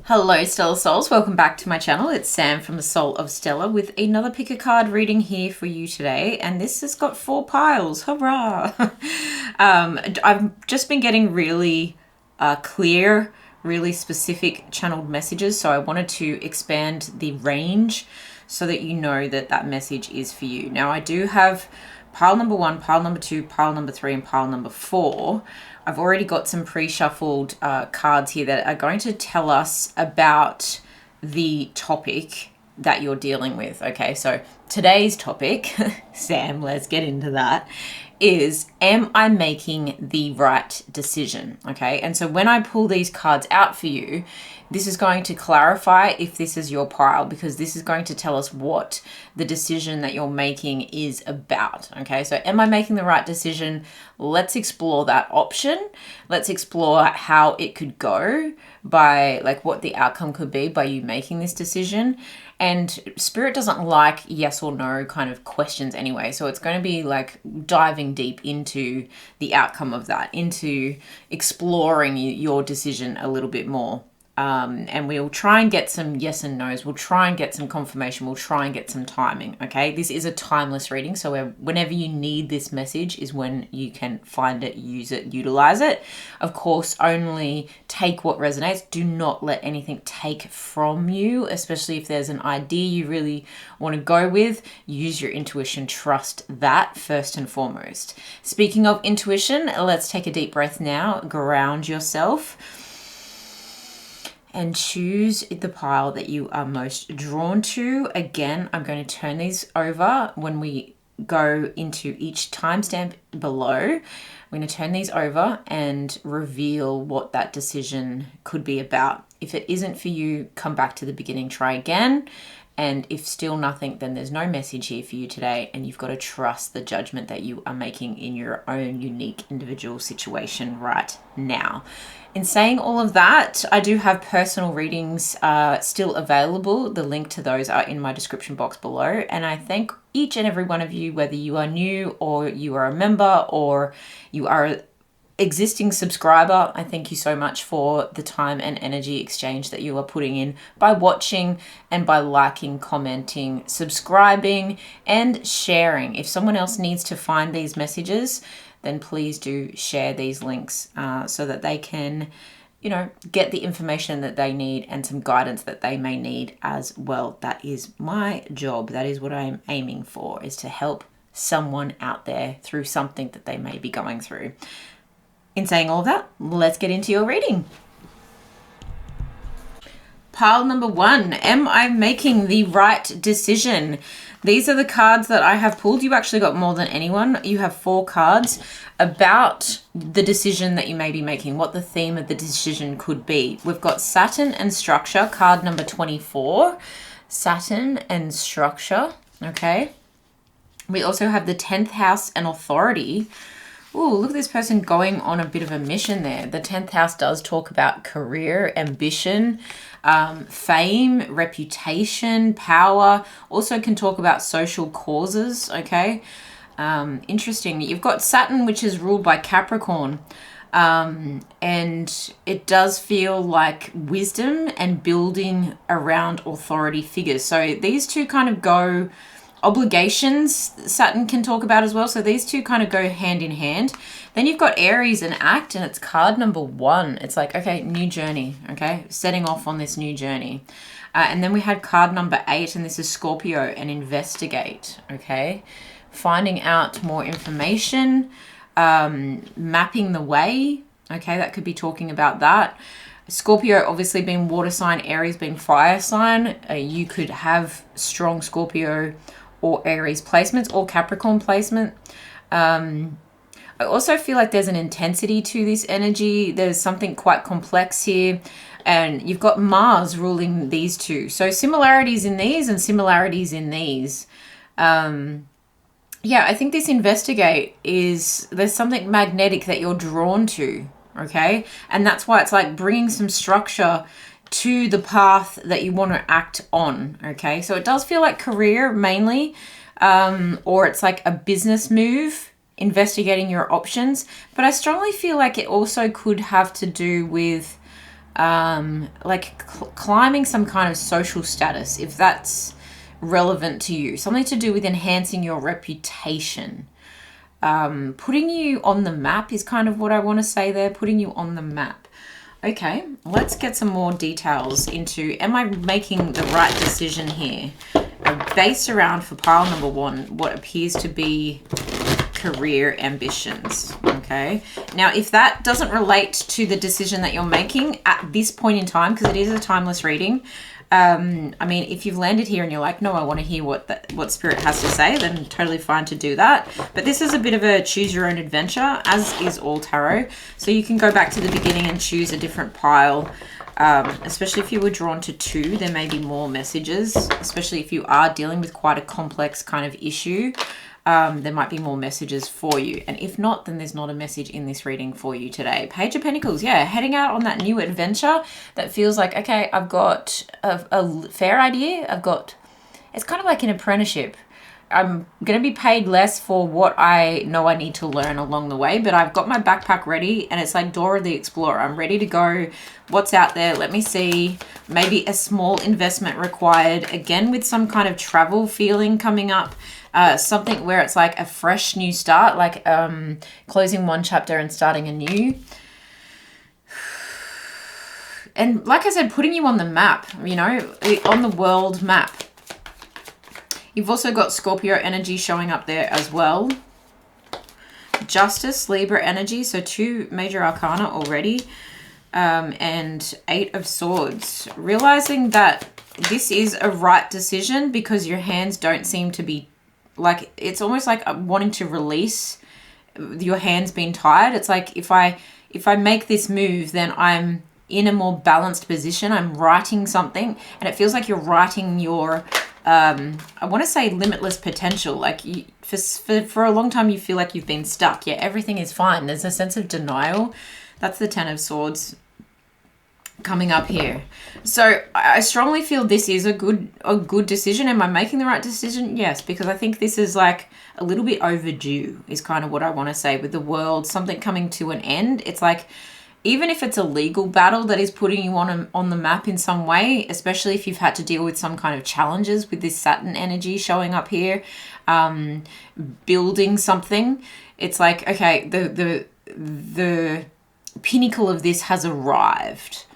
Hello Stellar Souls, welcome back to my channel. It's Sam from the Soul of Stella with another pick a card reading here for you today, and this has got 4 piles. Hurrah! I've just been getting really clear, really specific channeled messages, so I wanted to expand the range so that you know that that message is for you. Now I do have pile number 1, pile number 2, pile number 3, and pile number 4. I've already got some pre-shuffled cards here that are going to tell us about the topic that you're dealing with. Okay, so today's topic, Sam, let's get into that, is am I making the right decision? Okay, and so when I pull these cards out for you, this is going to clarify if this is your pile, because this is going to tell us what the decision that you're making is about. Okay, so am I making the right decision? Let's explore that option. Let's explore how it could go, by like what the outcome could be by you making this decision. And Spirit doesn't like yes or no kind of questions anyway. So it's going to be like diving deep into the outcome of that, into exploring your decision a little bit more. And we'll try and get some yes and no's. We'll try and get some confirmation. We'll try and get some timing. Okay, this is a timeless reading, so whenever you need this message is when you can find it, use it, utilize it. Of course, only take what resonates. Do not let anything take from you, especially if there's an idea you really want to go with. Use your intuition. Trust that first and foremost. Speaking of intuition, let's take a deep breath now. Ground yourself and choose the pile that you are most drawn to. Again, I'm going to turn these over when we go into each timestamp below. I'm going to turn these over and reveal what that decision could be about. If it isn't for you, come back to the beginning, try again. And if still nothing, then there's no message here for you today, and you've got to trust the judgment that you are making in your own unique individual situation right now. In saying all of that, I do have personal readings still available. The link to those are in my description box below. And I thank each and every one of you, whether you are new or you are a member or you are an existing subscriber. I thank you so much for the time and energy exchange that you are putting in by watching and by liking, commenting, subscribing, and sharing. If someone else needs to find these messages, then please do share these links so that they can, get the information that they need and some guidance that they may need as well. That is my job. That is what I am aiming for, is to help someone out there through something that they may be going through. In saying all of that, let's get into your reading. Pile number 1, am I making the right decision? These are the cards that I have pulled. You actually got more than anyone. You have 4 cards about the decision that you may be making, what the theme of the decision could be. We've got Saturn and Structure, card number 24. Saturn and Structure, okay. We also have the 10th house and Authority. Ooh, look at this person going on a bit of a mission there. The 10th house does talk about career, ambition, fame, reputation, power. Also can talk about social causes, okay? Interesting. You've got Saturn, which is ruled by Capricorn. And it does feel like wisdom and building around authority figures. So these two kind of go... Obligations, Saturn can talk about as well. So these two kind of go hand in hand. Then you've got Aries and Act, and it's card number 1. It's like, okay, new journey, okay? Setting off on this new journey. And then we had card number 8, and this is Scorpio and Investigate, okay? Finding out more information, mapping the way, okay? That could be talking about that. Scorpio obviously being water sign, Aries being fire sign. You could have strong Scorpio or Aries placements or Capricorn placement. I also feel like there's an intensity to this energy. There's something quite complex here. And you've got Mars ruling these two. So similarities in these and similarities in these. Yeah, I think this Investigate is, there's something magnetic that you're drawn to. Okay. And that's why it's like bringing some structure to the path that you want to act on. Okay. So it does feel like career mainly, or it's like a business move, investigating your options. But I strongly feel like it also could have to do with like climbing some kind of social status, if that's relevant to you. Something to do with enhancing your reputation. Putting you on the map is kind of what I want to say there, putting you on the map. Okay, let's get some more details into, am I making the right decision here? Based around, for pile number 1, what appears to be career ambitions. Okay, now if that doesn't relate to the decision that you're making at this point in time, because it is a timeless reading, I mean, if you've landed here and you're like, no, I want to hear what Spirit has to say, then totally fine to do that. But this is a bit of a choose your own adventure, as is all tarot. So you can go back to the beginning and choose a different pile. Especially if you were drawn to 2, there may be more messages, especially if you are dealing with quite a complex kind of issue. There might be more messages for you. And if not, then there's not a message in this reading for you today. Page of Pentacles, yeah, heading out on that new adventure that feels like, okay, I've got a fair idea. It's kind of like an apprenticeship. I'm going to be paid less for what I know I need to learn along the way, but I've got my backpack ready and it's like Dora the Explorer. I'm ready to go. What's out there? Let me see. Maybe a small investment required, again with some kind of travel feeling coming up. Something where it's like a fresh new start, like closing one chapter and starting a new. And like I said, putting you on the map, you know, on the world map. You've also got Scorpio energy showing up there as well. Justice, Libra energy, so 2 major arcana already. And 8 of Swords. Realizing that this is a right decision because your hands don't seem to be, like, it's almost like wanting to release, your hands being tied. It's like if I make this move, then I'm in a more balanced position. I'm writing something, and it feels like you're writing your I want to say limitless potential. Like for a long time you feel like you've been stuck. Yeah, everything is fine. There's a sense of denial. That's the 10 of Swords coming up here. So I strongly feel this is a good decision. Am I making the right decision? Yes, because I think this is like a little bit overdue is kind of what I want to say with the world, something coming to an end. It's like, even if it's a legal battle that is putting you on the map in some way, especially if you've had to deal with some kind of challenges with this Saturn energy showing up here, building something, it's like, okay, the pinnacle of this has arrived.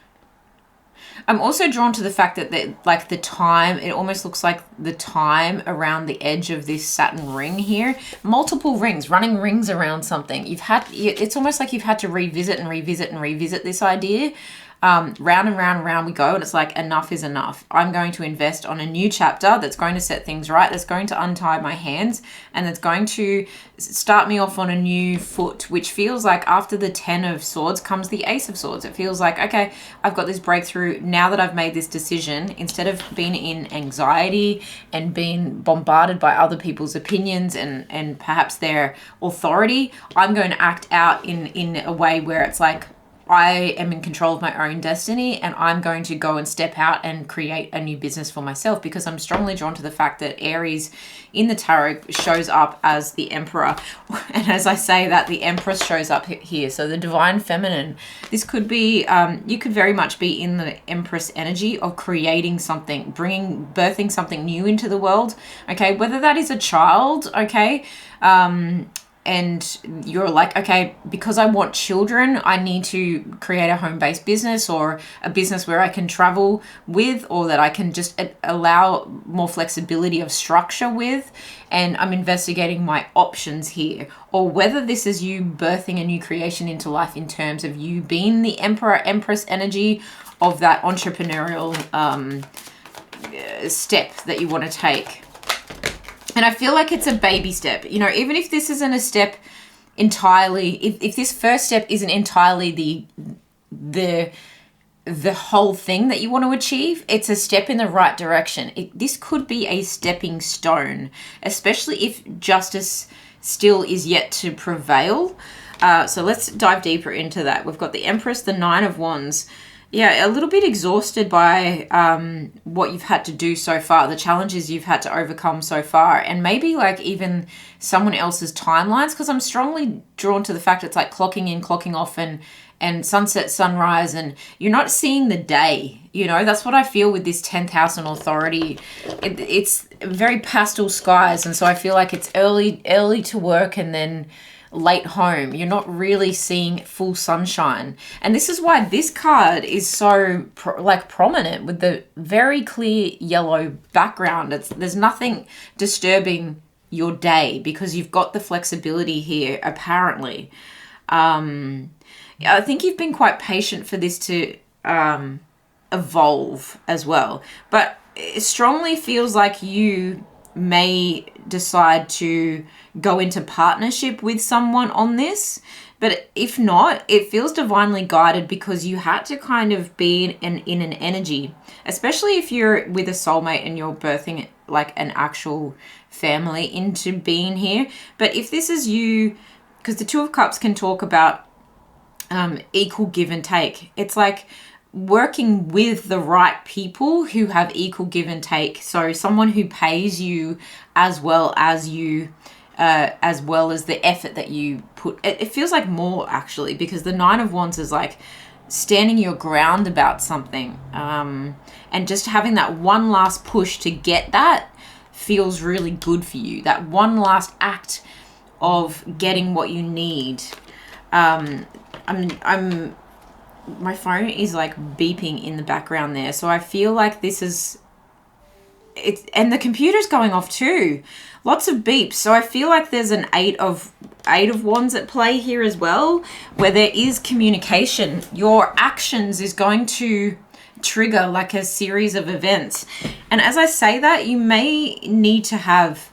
I'm also drawn to the fact that like the time, it almost looks like the time around the edge of this Saturn ring here. Multiple rings, running rings around something. It's almost like you've had to revisit and revisit and revisit this idea. Round and round and round we go, and it's like, enough is enough. I'm going to invest on a new chapter that's going to set things right, that's going to untie my hands, and that's going to start me off on a new foot, which feels like after the 10 of Swords comes the Ace of Swords. It feels like, okay, I've got this breakthrough. Now that I've made this decision, instead of being in anxiety and being bombarded by other people's opinions and perhaps their authority, I'm going to act out in a way where it's like, I am in control of my own destiny, and I'm going to go and step out and create a new business for myself, because I'm strongly drawn to the fact that Aries in the tarot shows up as the Emperor. And as I say that, the Empress shows up here. So the divine feminine, this could be, you could very much be in the Empress energy of creating something, birthing something new into the world. Okay, whether that is a child, okay, and you're like, okay, because I want children, I need to create a home-based business, or a business where I can travel with, or that I can just allow more flexibility of structure with, and I'm investigating my options here. Or whether this is you birthing a new creation into life in terms of you being the Emperor, Empress energy of that entrepreneurial step that you want to take. And I feel like it's a baby step. You know, even if this isn't a step entirely, if this first step isn't entirely the whole thing that you want to achieve, it's a step in the right direction. This could be a stepping stone, especially if justice still is yet to prevail. So let's dive deeper into that. We've got the Empress, the 9 of Wands. Yeah, a little bit exhausted by what you've had to do so far, the challenges you've had to overcome so far, and maybe like even someone else's timelines, because I'm strongly drawn to the fact it's like clocking in, clocking off, and and sunset, sunrise, and you're not seeing the day. You know, that's what I feel with this 10th house and authority. It's very pastel skies, and so I feel like it's early to work and then late home. You're not really seeing full sunshine. And this is why this card is so prominent with the very clear yellow background. There's nothing disturbing your day because you've got the flexibility here, apparently. I think you've been quite patient for this to evolve as well. But it strongly feels like you may decide to go into partnership with someone on this. But if not, it feels divinely guided because you had to kind of be in an energy, especially if you're with a soulmate and you're birthing like an actual family into being here. But if this is you, because the Two of Cups can talk about equal give and take. It's like working with the right people who have equal give and take. So someone who pays you as well as the effort that you put. It feels like more actually, because the Nine of Wands is like standing your ground about something, and just having that one last push to get that feels really good for you. That one last act of getting what you need. My phone is like beeping in the background there, so I feel like this is it, and the computer's going off too. Lots of beeps. So I feel like there's an eight of wands at play here as well, where there is communication. Your actions is going to trigger like a series of events. And as I say that, you may need to have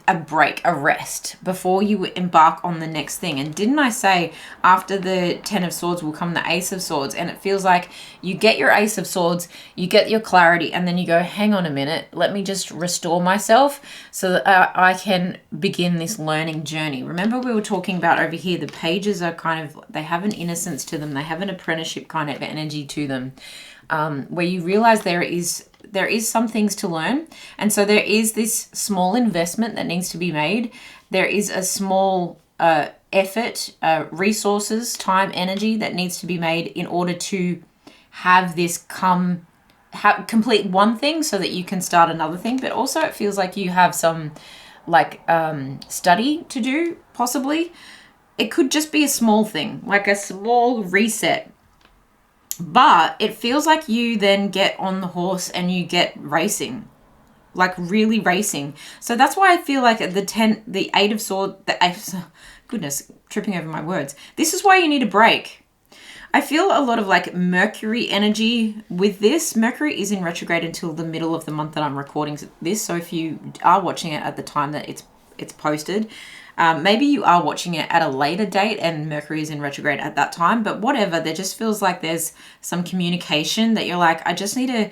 a break, a rest before you embark on the next thing. And didn't I say after the 10 of Swords will come the Ace of Swords? And it feels like you get your Ace of Swords, you get your clarity, and then you go, hang on a minute, let me just restore myself so that I can begin this learning journey. Remember we were talking about over here, the pages are kind of, they have an innocence to them, they have an apprenticeship kind of energy to them, where you realize there is some things to learn. And so there is this small investment that needs to be made. There is a small effort, resources, time, energy that needs to be made in order to have this complete one thing so that you can start another thing. But also it feels like you have some study to do, possibly. It could just be a small thing, like a small reset. But it feels like you then get on the horse and you get racing, like really racing. So that's why I feel like the Eight of Swords, goodness, tripping over my words. This is why you need a break. I feel a lot of like Mercury energy with this. Mercury is in retrograde until the middle of the month that I'm recording this. So if you are watching it at the time that it's posted, maybe you are watching it at a later date and Mercury is in retrograde at that time, but whatever, there just feels like there's some communication that you're like, I just need to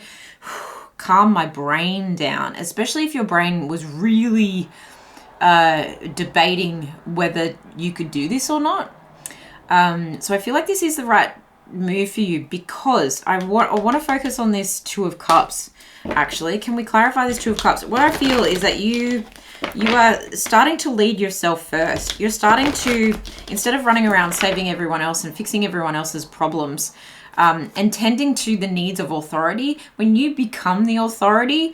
calm my brain down, especially if your brain was really debating whether you could do this or not. So I feel like this is the right move for you because I want to focus on this Two of Cups. Actually, can we clarify this Two of Cups? What I feel is that you are starting to lead yourself first. You're starting to, instead of running around saving everyone else and fixing everyone else's problems, and tending to the needs of authority, when you become the authority,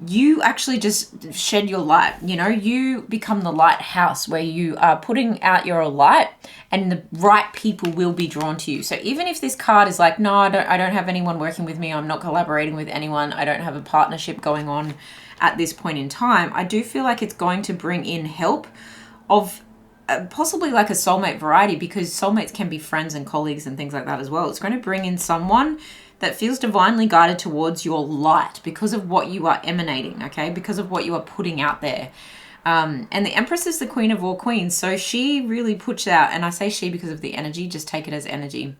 you actually just shed your light. You know, you become the lighthouse where you are putting out your light and the right people will be drawn to you. So even if this card is like, no, I don't have anyone working with me, I'm not collaborating with anyone, I don't have a partnership going on at this point in time, I do feel like it's going to bring in help of possibly like a soulmate variety, because soulmates can be friends and colleagues and things like that as well. It's going to bring in someone that feels divinely guided towards your light because of what you are emanating, okay? Because of what you are putting out there. And the Empress is the Queen of all queens. So she really puts out, and I say she because of the energy, just take it as energy.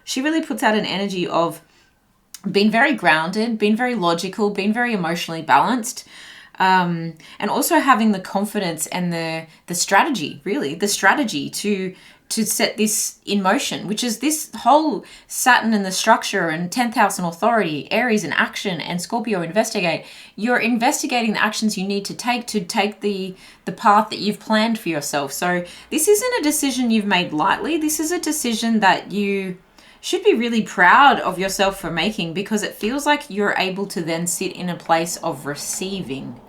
She really puts out an energy of being very grounded, being very logical, being very emotionally balanced, and also having the confidence and the strategy, really, the strategy to to set this in motion, which is this whole Saturn and the structure and 10th house and authority, Aries and action, and Scorpio investigate. You're investigating the actions you need to take the path that you've planned for yourself. So this isn't a decision you've made lightly. This is a decision that you should be really proud of yourself for making, because it feels like you're able to then sit in a place of receiving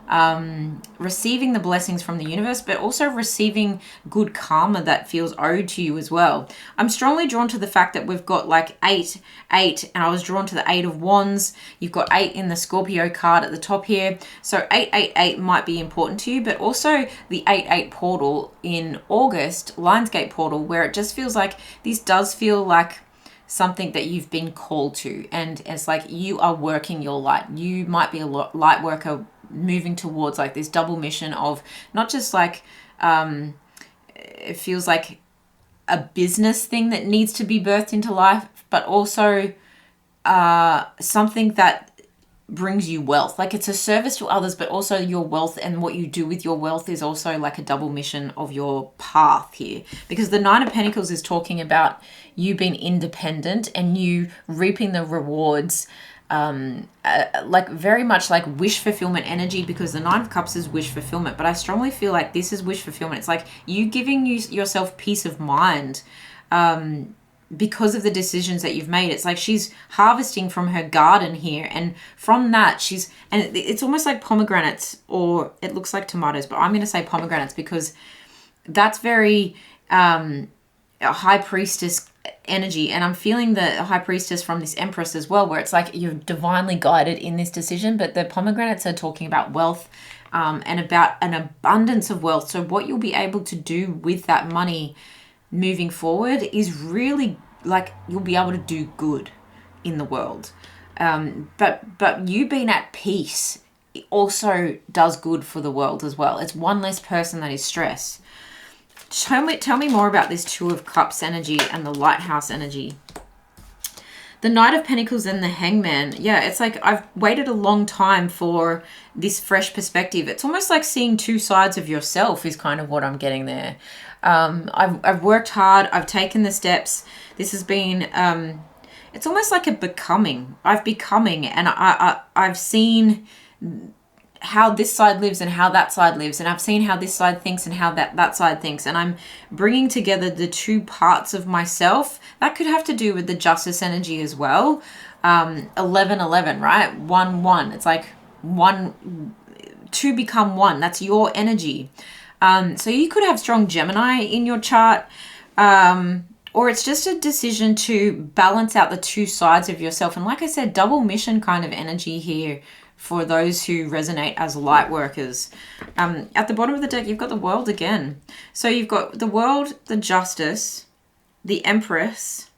the blessings from the universe, but also receiving good karma that feels owed to you as well. I'm strongly drawn to the fact that we've got like 8, and I was drawn to the 8 of Wands. You've got 8 in the Scorpio card at the top here. So 888 might be important to you, but also the 88 portal in August, Lionsgate portal, where it just feels like this does feel like something that you've been called to, and it's like you are working your light. You might be a light worker moving towards like this double mission of not just like it feels like a business thing that needs to be birthed into life, but also something that brings you wealth. Like it's a service to others, but also your wealth and what you do with your wealth is also like a double mission of your path here, because the 9 of Pentacles is talking about you being independent and you reaping the rewards, like very much like wish fulfillment energy, because the 9 of Cups is wish fulfillment. But I strongly feel like this is wish fulfillment. It's like you giving yourself peace of mind because of the decisions that you've made. It's like she's harvesting from her garden here, and from that and it's almost like pomegranates, or it looks like tomatoes, but I'm going to say pomegranates because that's very high priestess energy, and I'm feeling the high priestess from this Empress as well, where it's like you're divinely guided in this decision. But the pomegranates are talking about wealth and about an abundance of wealth. So what you'll be able to do with that money moving forward is really like you'll be able to do good in the world. But you being at peace also does good for the world as well. It's one less person that is stressed. Tell me more about this 2 of Cups energy and the Lighthouse energy. The Knight of Pentacles and the Hangman. Yeah, it's like I've waited a long time for this fresh perspective. It's almost like seeing 2 sides of yourself is kind of what I'm getting there. I've worked hard. I've taken the steps. This has been, it's almost like a becoming. And I've seen how this side lives and how that side lives, and I've seen how this side thinks and how that side thinks, and I'm bringing together the 2 parts of myself. That could have to do with the Justice energy as well. 11-11, right? 1-1. It's like 2 become 1. That's your energy. So you could have strong Gemini in your chart, or it's just a decision to balance out the 2 sides of yourself. And like I said, double mission kind of energy here for those who resonate as light workers. At the bottom of the deck, you've got the World again. So you've got the World, the Justice, the Empress.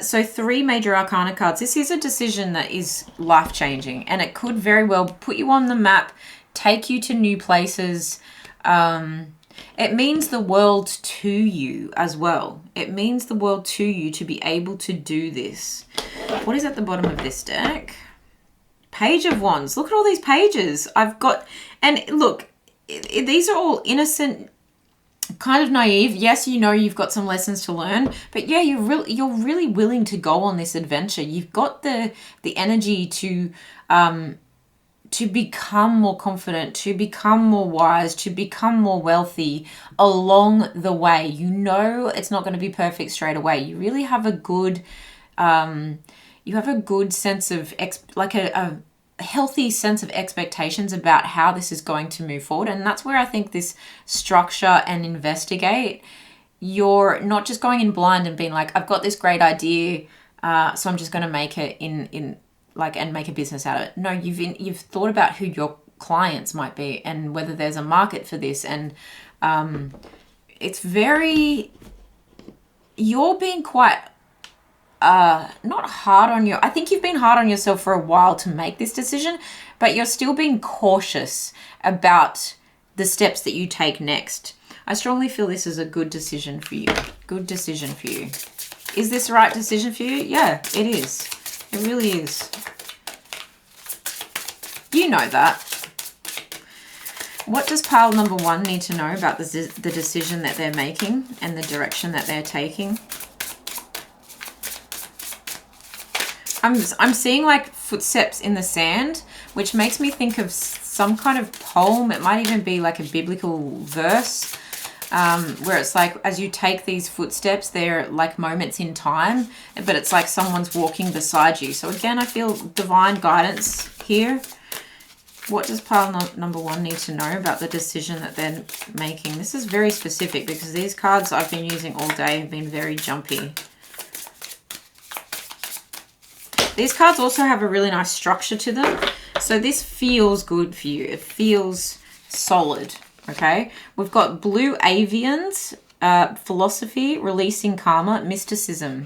So 3 major arcana cards. This is a decision that is life-changing, and it could very well put you on the map, take you to new places. It means the world to you as well. It means the world to you to be able to do this. What is at the bottom of this deck? Page of Wands. Look at all these pages I've got. And look, these are all innocent, kind of naive. Yes, you know you've got some lessons to learn, but yeah, you're really willing to go on this adventure. You've got the energy to become more confident, to become more wise, to become more wealthy along the way. You know it's not going to be perfect straight away. You really have a good sense of a healthy sense of expectations about how this is going to move forward. And that's where I think this structure and investigate, you're not just going in blind and being like, I've got this great idea, so I'm just going to make it and make a business out of it. No, you've thought about who your clients might be and whether there's a market for this. And it's very, you're being quite not hard on you. I think you've been hard on yourself for a while to make this decision, but you're still being cautious about the steps that you take next. I strongly feel this is a good decision for you. Good decision for you. Is this the right decision for you? Yeah, it is. It really is. You know that. What does pile number 1 need to know about the decision that they're making and the direction that they're taking? I'm seeing like footsteps in the sand, which makes me think of some kind of poem. It might even be like a biblical verse, where it's like as you take these footsteps, they're like moments in time, but it's like someone's walking beside you. So again, I feel divine guidance here. What does pile number 1 need to know about the decision that they're making? This is very specific because these cards I've been using all day have been very jumpy. These cards also have a really nice structure to them. So this feels good for you. It feels solid, okay? We've got blue avians, philosophy, releasing karma, mysticism.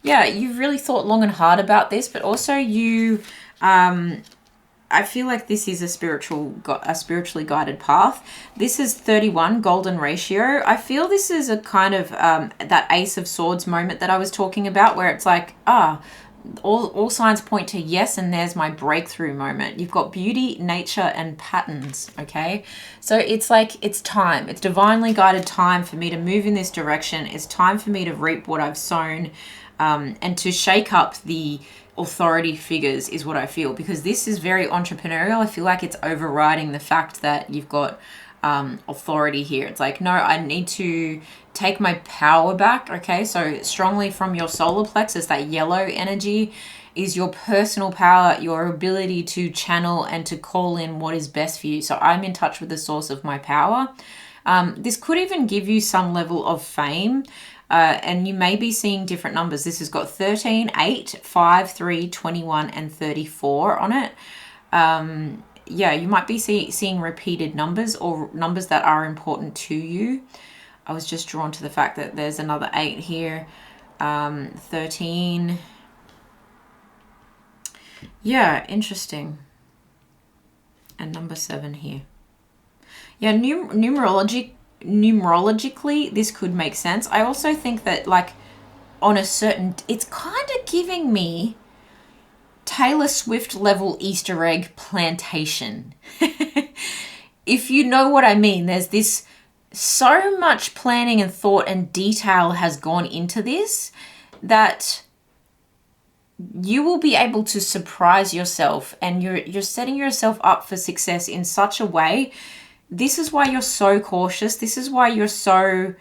Yeah, you've really thought long and hard about this, but also you... I feel like this is a spiritually guided path. This is 31, golden ratio. I feel this is a kind of that Ace of Swords moment that I was talking about, where it's like, all signs point to yes, and there's my breakthrough moment. You've got beauty, nature, and patterns, okay? So it's like, it's time. It's divinely guided time for me to move in this direction. It's time for me to reap what I've sown, and to shake up the authority figures is what I feel, because this is very entrepreneurial. I feel like it's overriding the fact that you've got authority here. It's like, no, I need to take my power back, okay? So strongly from your solar plexus, that yellow energy is your personal power, your ability to channel and to call in what is best for you. So I'm in touch with the source of my power. This could even give you some level of fame, and you may be seeing different numbers. This has got 13, 8, 5, 3, 21, and 34 on it. Yeah, you might be seeing repeated numbers or numbers that are important to you. I was just drawn to the fact that there's another 8 here, 13. Yeah, interesting. And number 7 here. Yeah, numerologically, this could make sense. I also think that, like, on a certain... It's kind of giving me Taylor Swift level Easter egg plantation. If you know what I mean, there's this... So much planning and thought and detail has gone into this that you will be able to surprise yourself, and you're setting yourself up for success in such a way. This is why you're so cautious. This is why you're so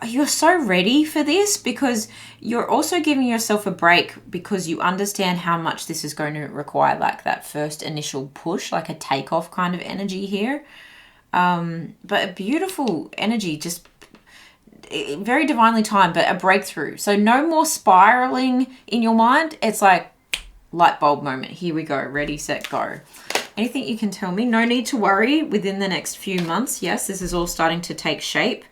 ready for this, because you're also giving yourself a break because you understand how much this is going to require, like that first initial push, like a takeoff kind of energy here. But a beautiful energy, just very divinely timed, but a breakthrough. So no more spiraling in your mind. It's like light bulb moment. Here we go. Ready, set, go. Anything you can tell me? No need to worry within the next few months. Yes, this is all starting to take shape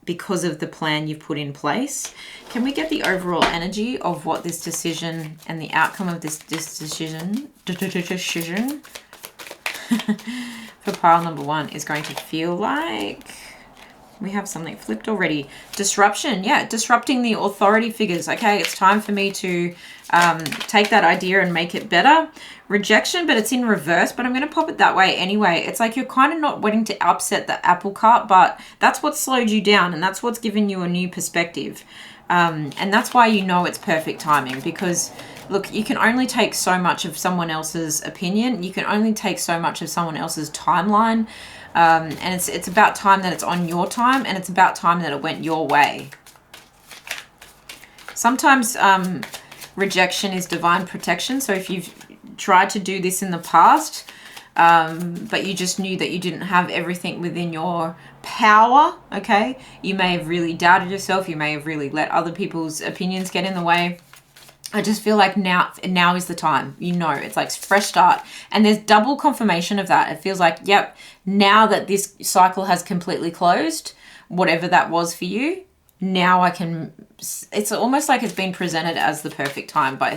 because of the plan you've put in place. Can we get the overall energy of what this decision and the outcome of this decision for pile number 1 is going to feel like? We have something flipped already. Disruption. Yeah, disrupting the authority figures. Okay, it's time for me to take that idea and make it better. Rejection, but it's in reverse, but I'm going to pop it that way anyway. It's like you're kind of not wanting to upset the apple cart, but that's what slowed you down, and that's what's given you a new perspective. And that's why you know it's perfect timing, because look, you can only take so much of someone else's opinion. You can only take so much of someone else's timeline. And it's about time that it's on your time, and it's about time that it went your way. Sometimes rejection is divine protection. So if you've tried to do this in the past, but you just knew that you didn't have everything within your power, okay? You may have really doubted yourself. You may have really let other people's opinions get in the way. I just feel like now is the time. You know, it's like fresh start. And there's double confirmation of that. It feels like, yep, now that this cycle has completely closed, whatever that was for you, now I can... It's almost like it's been presented as the perfect time by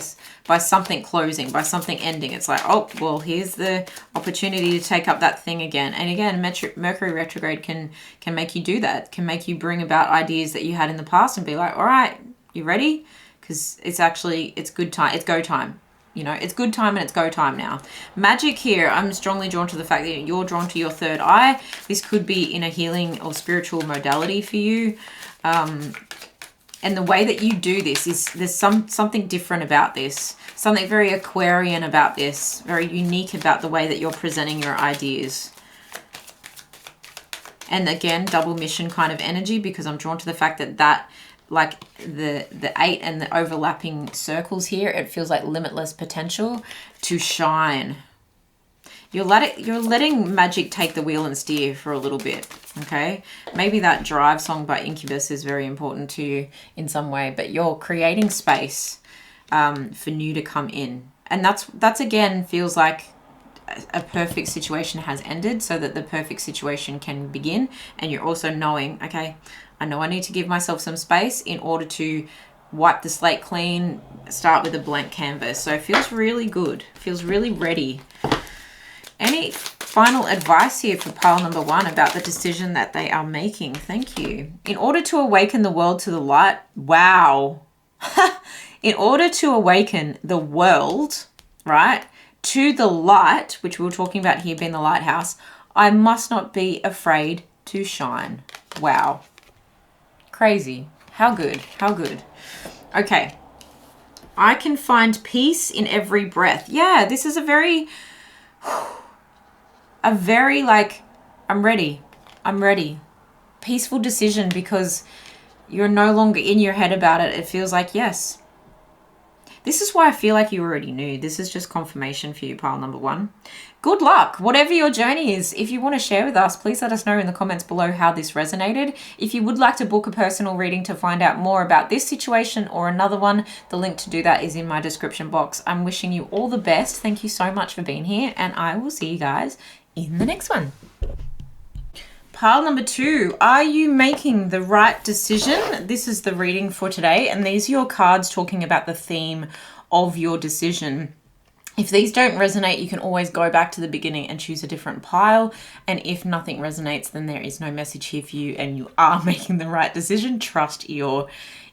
something closing, by something ending. It's like, oh, well, here's the opportunity to take up that thing again. And again, Mercury retrograde can make you do that. Can make you bring about ideas that you had in the past and be like, all right, you ready? Because it's good time. It's go time. You know, it's good time and it's go time now. Magic here, I'm strongly drawn to the fact that you're drawn to your third eye. This could be in a healing or spiritual modality for you. And the way that you do this is there's something different about this. Something very Aquarian about this. Very unique about the way that you're presenting your ideas. And again, double mission kind of energy, because I'm drawn to the fact that like the 8 and the overlapping circles here, it feels like limitless potential to shine. You're letting magic take the wheel and steer for a little bit, okay? Maybe that Drive song by Incubus is very important to you in some way, but you're creating space for new to come in. And that's again, feels like a perfect situation has ended so that the perfect situation can begin. And you're also knowing, okay, I know I need to give myself some space in order to wipe the slate clean, start with a blank canvas. So it feels really good, feels really ready. Any final advice here for pile number 1 about the decision that they are making? Thank you. In order to awaken the world to the light, wow. In order to awaken the world, right, to the light, which we were talking about here being the lighthouse, I must not be afraid to shine. Wow. Crazy. How good. How good. Okay. I can find peace in every breath. Yeah, this is a very like, I'm ready. Peaceful decision, because you're no longer in your head about it. It feels like, yes. This is why I feel like you already knew. This is just confirmation for you, pile number 1. Good luck, whatever your journey is. If you want to share with us, please let us know in the comments below how this resonated. If you would like to book a personal reading to find out more about this situation or another one, the link to do that is in my description box. I'm wishing you all the best. Thank you so much for being here, and I will see you guys in the next one. Pile number 2, are you making the right decision? This is the reading for today, and these are your cards talking about the theme of your decision. If these don't resonate, you can always go back to the beginning and choose a different pile. And if nothing resonates, then there is no message here for you and you are making the right decision. Trust your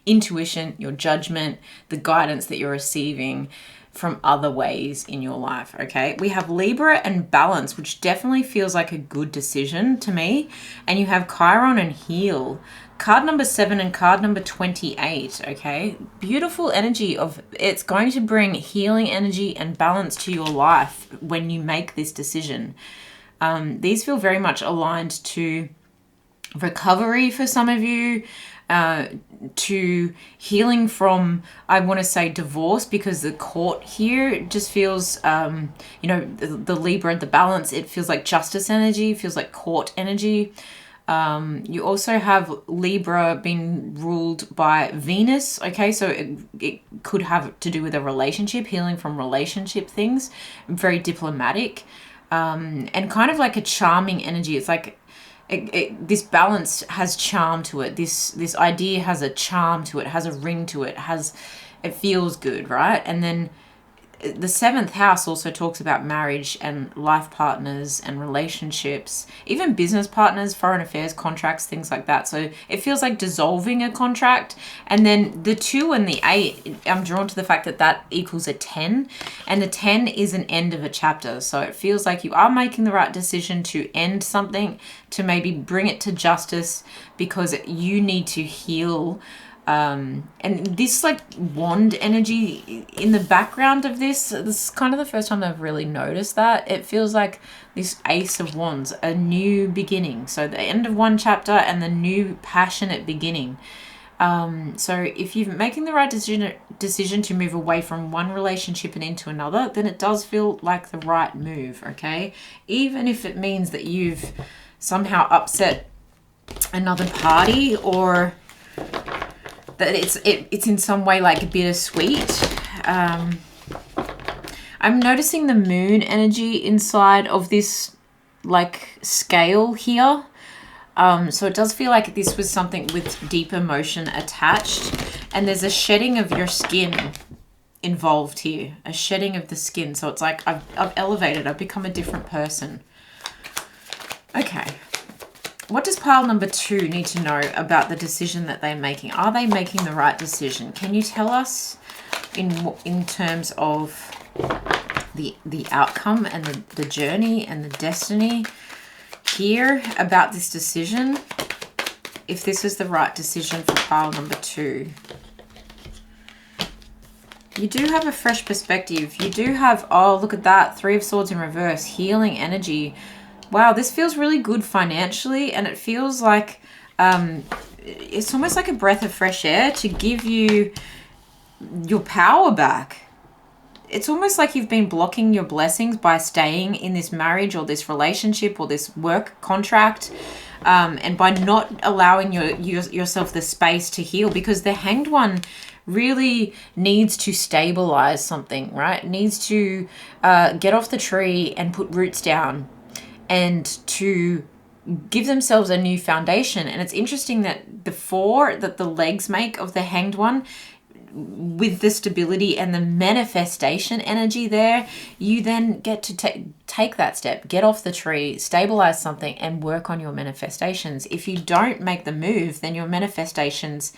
intuition, your judgment, the guidance that you're receiving from other ways in your life, okay? We have Libra and Balance, which definitely feels like a good decision to me. And you have Chiron and Heal. Card number 7 and card number 28, okay? Beautiful energy of, it's going to bring healing energy and balance to your life when you make this decision. These feel very much aligned to recovery for some of you, to healing from, I want to say, divorce, because the court here just feels, you know, the Libra and the Balance, it feels like justice energy, feels like court energy. You also have Libra being ruled by Venus, okay, so it could have to do with a relationship, healing from relationship things, very diplomatic, and kind of like a charming energy. It's like this balance has charm to it. This idea has a charm to it, has a ring to it, it feels good, right? And then the 7th house also talks about marriage and life partners and relationships, even business partners, foreign affairs, contracts, things like that. So it feels like dissolving a contract. And then the 2 and the 8, I'm drawn to the fact that that equals a 10, and the 10 is an end of a chapter. So it feels like you are making the right decision to end something, to maybe bring it to justice, because you need to heal. And this like wand energy in the background of this is kind of the first time I've really noticed that. It feels like this Ace of Wands, a new beginning. So the end of one chapter and the new passionate beginning. So if you're making the right decision to move away from one relationship and into another, then it does feel like the right move, okay? Even if it means that you've somehow upset another party, or that it's in some way like bittersweet. I'm noticing the moon energy inside of this like scale here. So it does feel like this was something with deep emotion attached, and there's a shedding of your skin involved here, a shedding of the skin. So it's like I've elevated, I've become a different person. Okay. What does pile number 2 need to know about the decision that they're making? Are they making the right decision? Can you tell us in terms of the outcome and the journey and the destiny here about this decision, if this is the right decision for pile number 2. You do have a fresh perspective. You do have, oh, look at that, 3 of Swords in reverse, healing energy. Wow, this feels really good financially, and it feels like it's almost like a breath of fresh air to give you your power back. It's almost like you've been blocking your blessings by staying in this marriage or this relationship or this work contract, and by not allowing yourself the space to heal, because the Hanged One really needs to stabilize something, right? Needs to get off the tree and put roots down and to give themselves a new foundation. And it's interesting that the 4 that the legs make of the Hanged One, with the stability and the manifestation energy there, you then get to take that step, get off the tree, stabilize something, and work on your manifestations. If you don't make the move, then your manifestations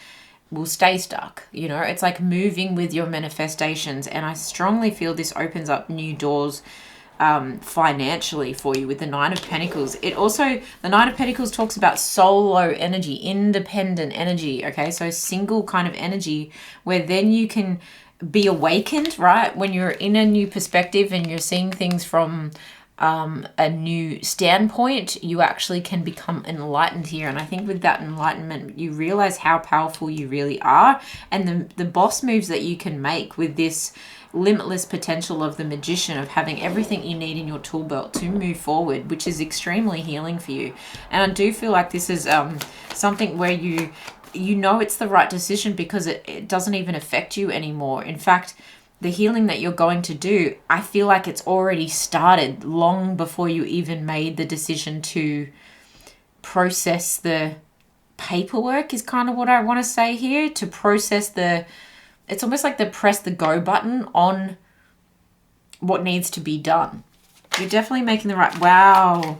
will stay stuck. You know, it's like moving with your manifestations. And I strongly feel this opens up new doors financially for you with the 9 of Pentacles. It also, the 9 of Pentacles talks about solo energy, independent energy. Okay, so single kind of energy, where then you can be awakened, right? When you're in a new perspective and you're seeing things from a new standpoint, you actually can become enlightened here. And I think with that enlightenment, you realize how powerful you really are, and the boss moves that you can make with this limitless potential of the Magician, of having everything you need in your tool belt to move forward, which is extremely healing for you. And I do feel like this is something where you know it's the right decision, because it doesn't even affect you anymore. In fact, the healing that you're going to do, I feel like it's already started long before you even made the decision to process the paperwork, is kind of what I want to say here. To process it's almost like the press the go button on what needs to be done. You're definitely making the right, wow.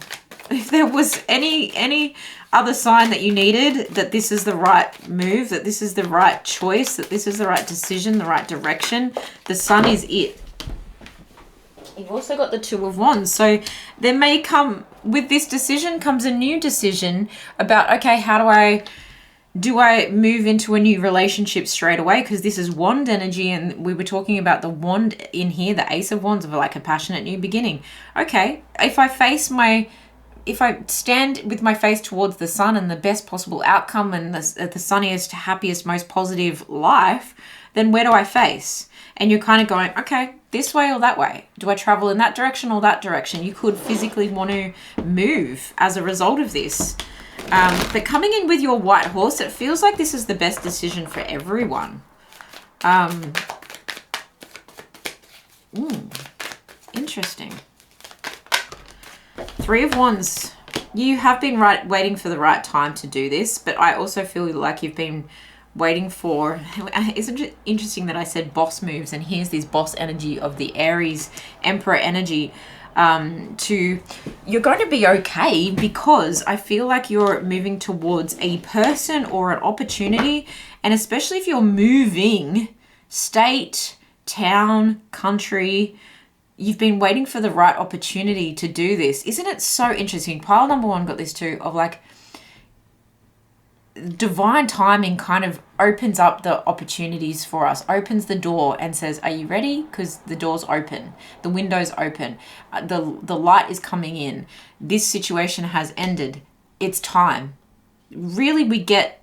If there was any other sign that you needed, that this is the right move, that this is the right choice, that this is the right decision, the right direction, the Sun is it. You've also got the 2 of Wands. So there may come, with this decision comes a new decision about, okay, how do I move into a new relationship straight away? Because this is wand energy, and we were talking about the wand in here, the Ace of Wands, of like a passionate new beginning. Okay, if I stand with my face towards the sun and the best possible outcome and the sunniest, happiest, most positive life, then where do I face? And you're kind of going, okay, this way or that way. Do I travel in that direction or that direction? You could physically want to move as a result of this. But coming in with your white horse, it feels like this is the best decision for everyone. Interesting. 3 of Wands. You have been waiting for the right time to do this, but I also feel like you've been waiting for, isn't it interesting that I said boss moves, and here's this boss energy of the Aries Emperor energy. You're going to be okay, because I feel like you're moving towards a person or an opportunity, and especially if you're moving state, town, country, you've been waiting for the right opportunity to do this. Isn't it so interesting? Pile number 1 got this too, of like divine timing kind of opens up the opportunities for us, opens the door and says, are you ready? Because the door's open, the window's open, the light is coming in, this situation has ended, it's time. Really, we get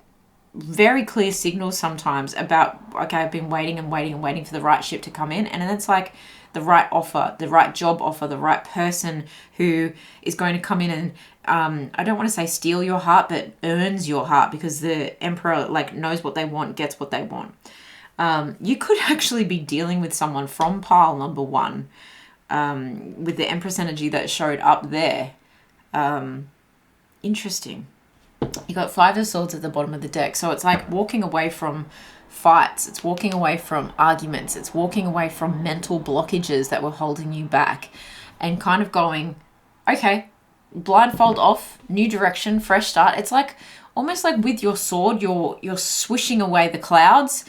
very clear signals sometimes about, okay, I've been waiting and waiting and waiting for the right ship to come in, and then it's like the right offer, the right job offer, the right person who is going to come in and I don't want to say steal your heart, but earns your heart, because the Emperor like knows what they want, gets what they want. You could actually be dealing with someone from pile number 1 with the Empress energy that showed up there. Interesting. You got 5 of Swords at the bottom of the deck. So it's like walking away from fights. It's walking away from arguments. It's walking away from mental blockages that were holding you back, and kind of going, okay, blindfold off, new direction, fresh start. It's like almost like with your sword, you're swishing away the clouds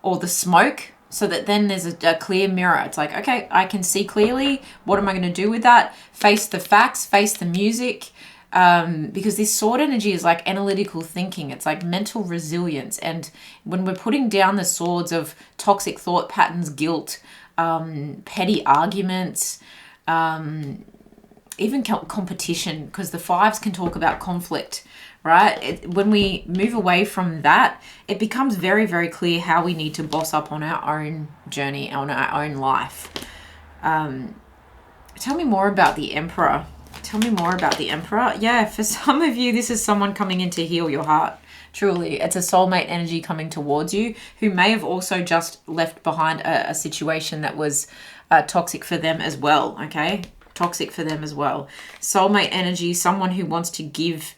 or the smoke, so that then there's a clear mirror. It's like, okay, I can see clearly. What am I going to do with that? Face the facts, face the music. Because this sword energy is like analytical thinking. It's like mental resilience. And when we're putting down the swords of toxic thought patterns, guilt, petty arguments, even competition, because the fives can talk about conflict, right? When we move away from that, it becomes very, very clear how we need to boss up on our own journey, on our own life. Tell me more about the Emperor. Tell me more about the Emperor. Yeah, for some of you, this is someone coming in to heal your heart. Truly, it's a soulmate energy coming towards you who may have also just left behind a situation that was toxic for them as well, okay? Toxic for them as well. Soulmate energy, someone who wants to give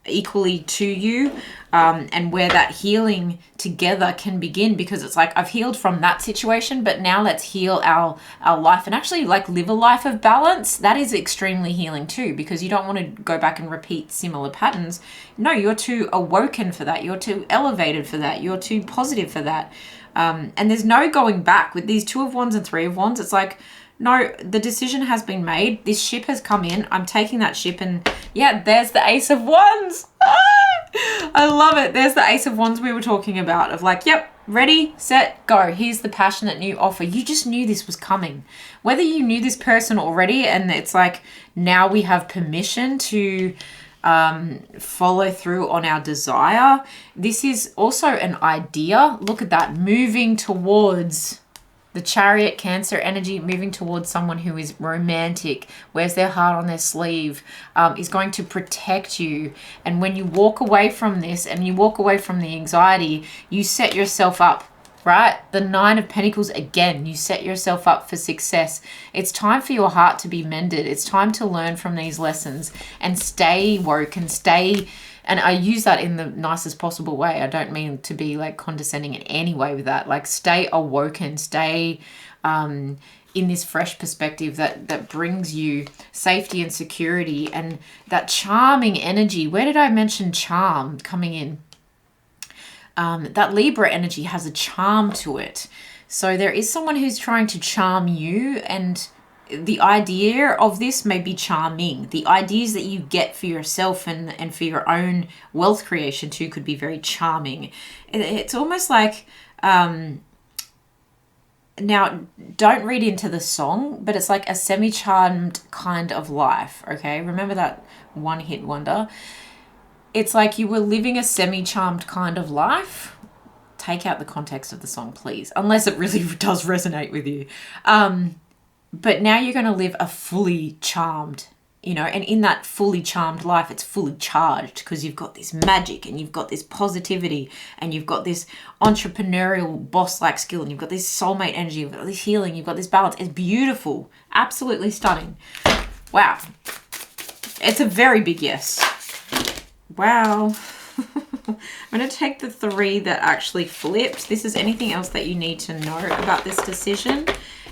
equally to you, and where that healing together can begin, because it's like, I've healed from that situation, but now let's heal our life and actually like live a life of balance. That is extremely healing too, because you don't want to go back and repeat similar patterns. No, you're too awoken for that. You're too elevated for that. You're too positive for that. And there's no going back with these 2 of Wands and 3 of Wands. It's like, no, the decision has been made. This ship has come in. I'm taking that ship, and yeah, there's the Ace of Wands. I love it. There's the Ace of Wands we were talking about, of like, yep, ready, set, go. Here's the passionate new offer. You just knew this was coming. Whether you knew this person already, and it's like, now we have permission to follow through on our desire. This is also an idea. Look at that, moving towards the Chariot, Cancer energy, moving towards someone who is romantic, wears their heart on their sleeve, is going to protect you. And when you walk away from this and you walk away from the anxiety, you set yourself up, right? The 9 of Pentacles, again, you set yourself up for success. It's time for your heart to be mended. It's time to learn from these lessons and stay woke and stay. And I use that in the nicest possible way. I don't mean to be like condescending in any way with that. Like, stay awoken, stay in this fresh perspective that brings you safety and security and that charming energy. Where did I mention charm coming in? That Libra energy has a charm to it. So there is someone who's trying to charm you, and the idea of this may be charming. The ideas that you get for yourself and for your own wealth creation too could be very charming. It's almost like, now don't read into the song, but it's like a semi-charmed kind of life, okay? Remember that one-hit wonder? It's like you were living a semi-charmed kind of life. Take out the context of the song, please, unless it really does resonate with you. But now you're going to live a fully charmed, and in that fully charmed life, it's fully charged because you've got this magic and you've got this positivity and you've got this entrepreneurial boss-like skill and you've got this soulmate energy, you've got this healing, you've got this balance. It's beautiful. Absolutely stunning. Wow. It's a very big yes. Wow. I'm going to take the 3 that actually flipped. This is anything else that you need to know about this decision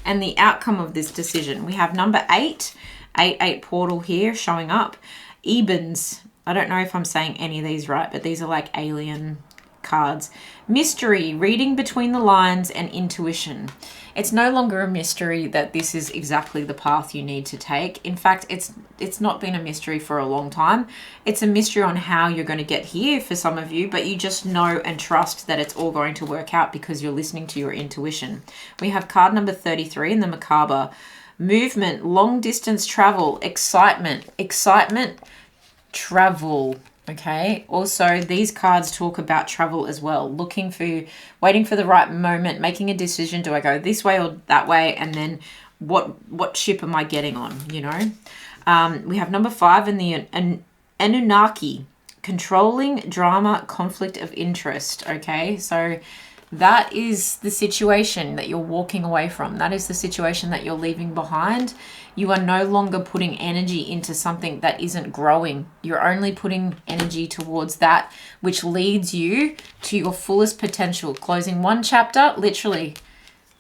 and the outcome of this decision. We have number 8, 8 portal here showing up. Ebens. I don't know if I'm saying any of these right, but these are like alien cards. Mystery, reading between the lines, and intuition. It's no longer a mystery that this is exactly the path you need to take. In fact, it's not been a mystery for a long time. It's a mystery on how you're going to get here for some of you, but you just know and trust that it's all going to work out because you're listening to your intuition. We have card number 33 in the Macabre. Movement, long distance travel, excitement, travel. Okay. Also, these cards talk about travel as well. Waiting for the right moment, making a decision. Do I go this way or that way? And then what ship am I getting on? We have number 5 in the Anunnaki, controlling, drama, conflict of interest. Okay. So that is the situation that you're walking away from. That is the situation that you're leaving behind. You are no longer putting energy into something that isn't growing. You're only putting energy towards that which leads you to your fullest potential. Closing one chapter, literally,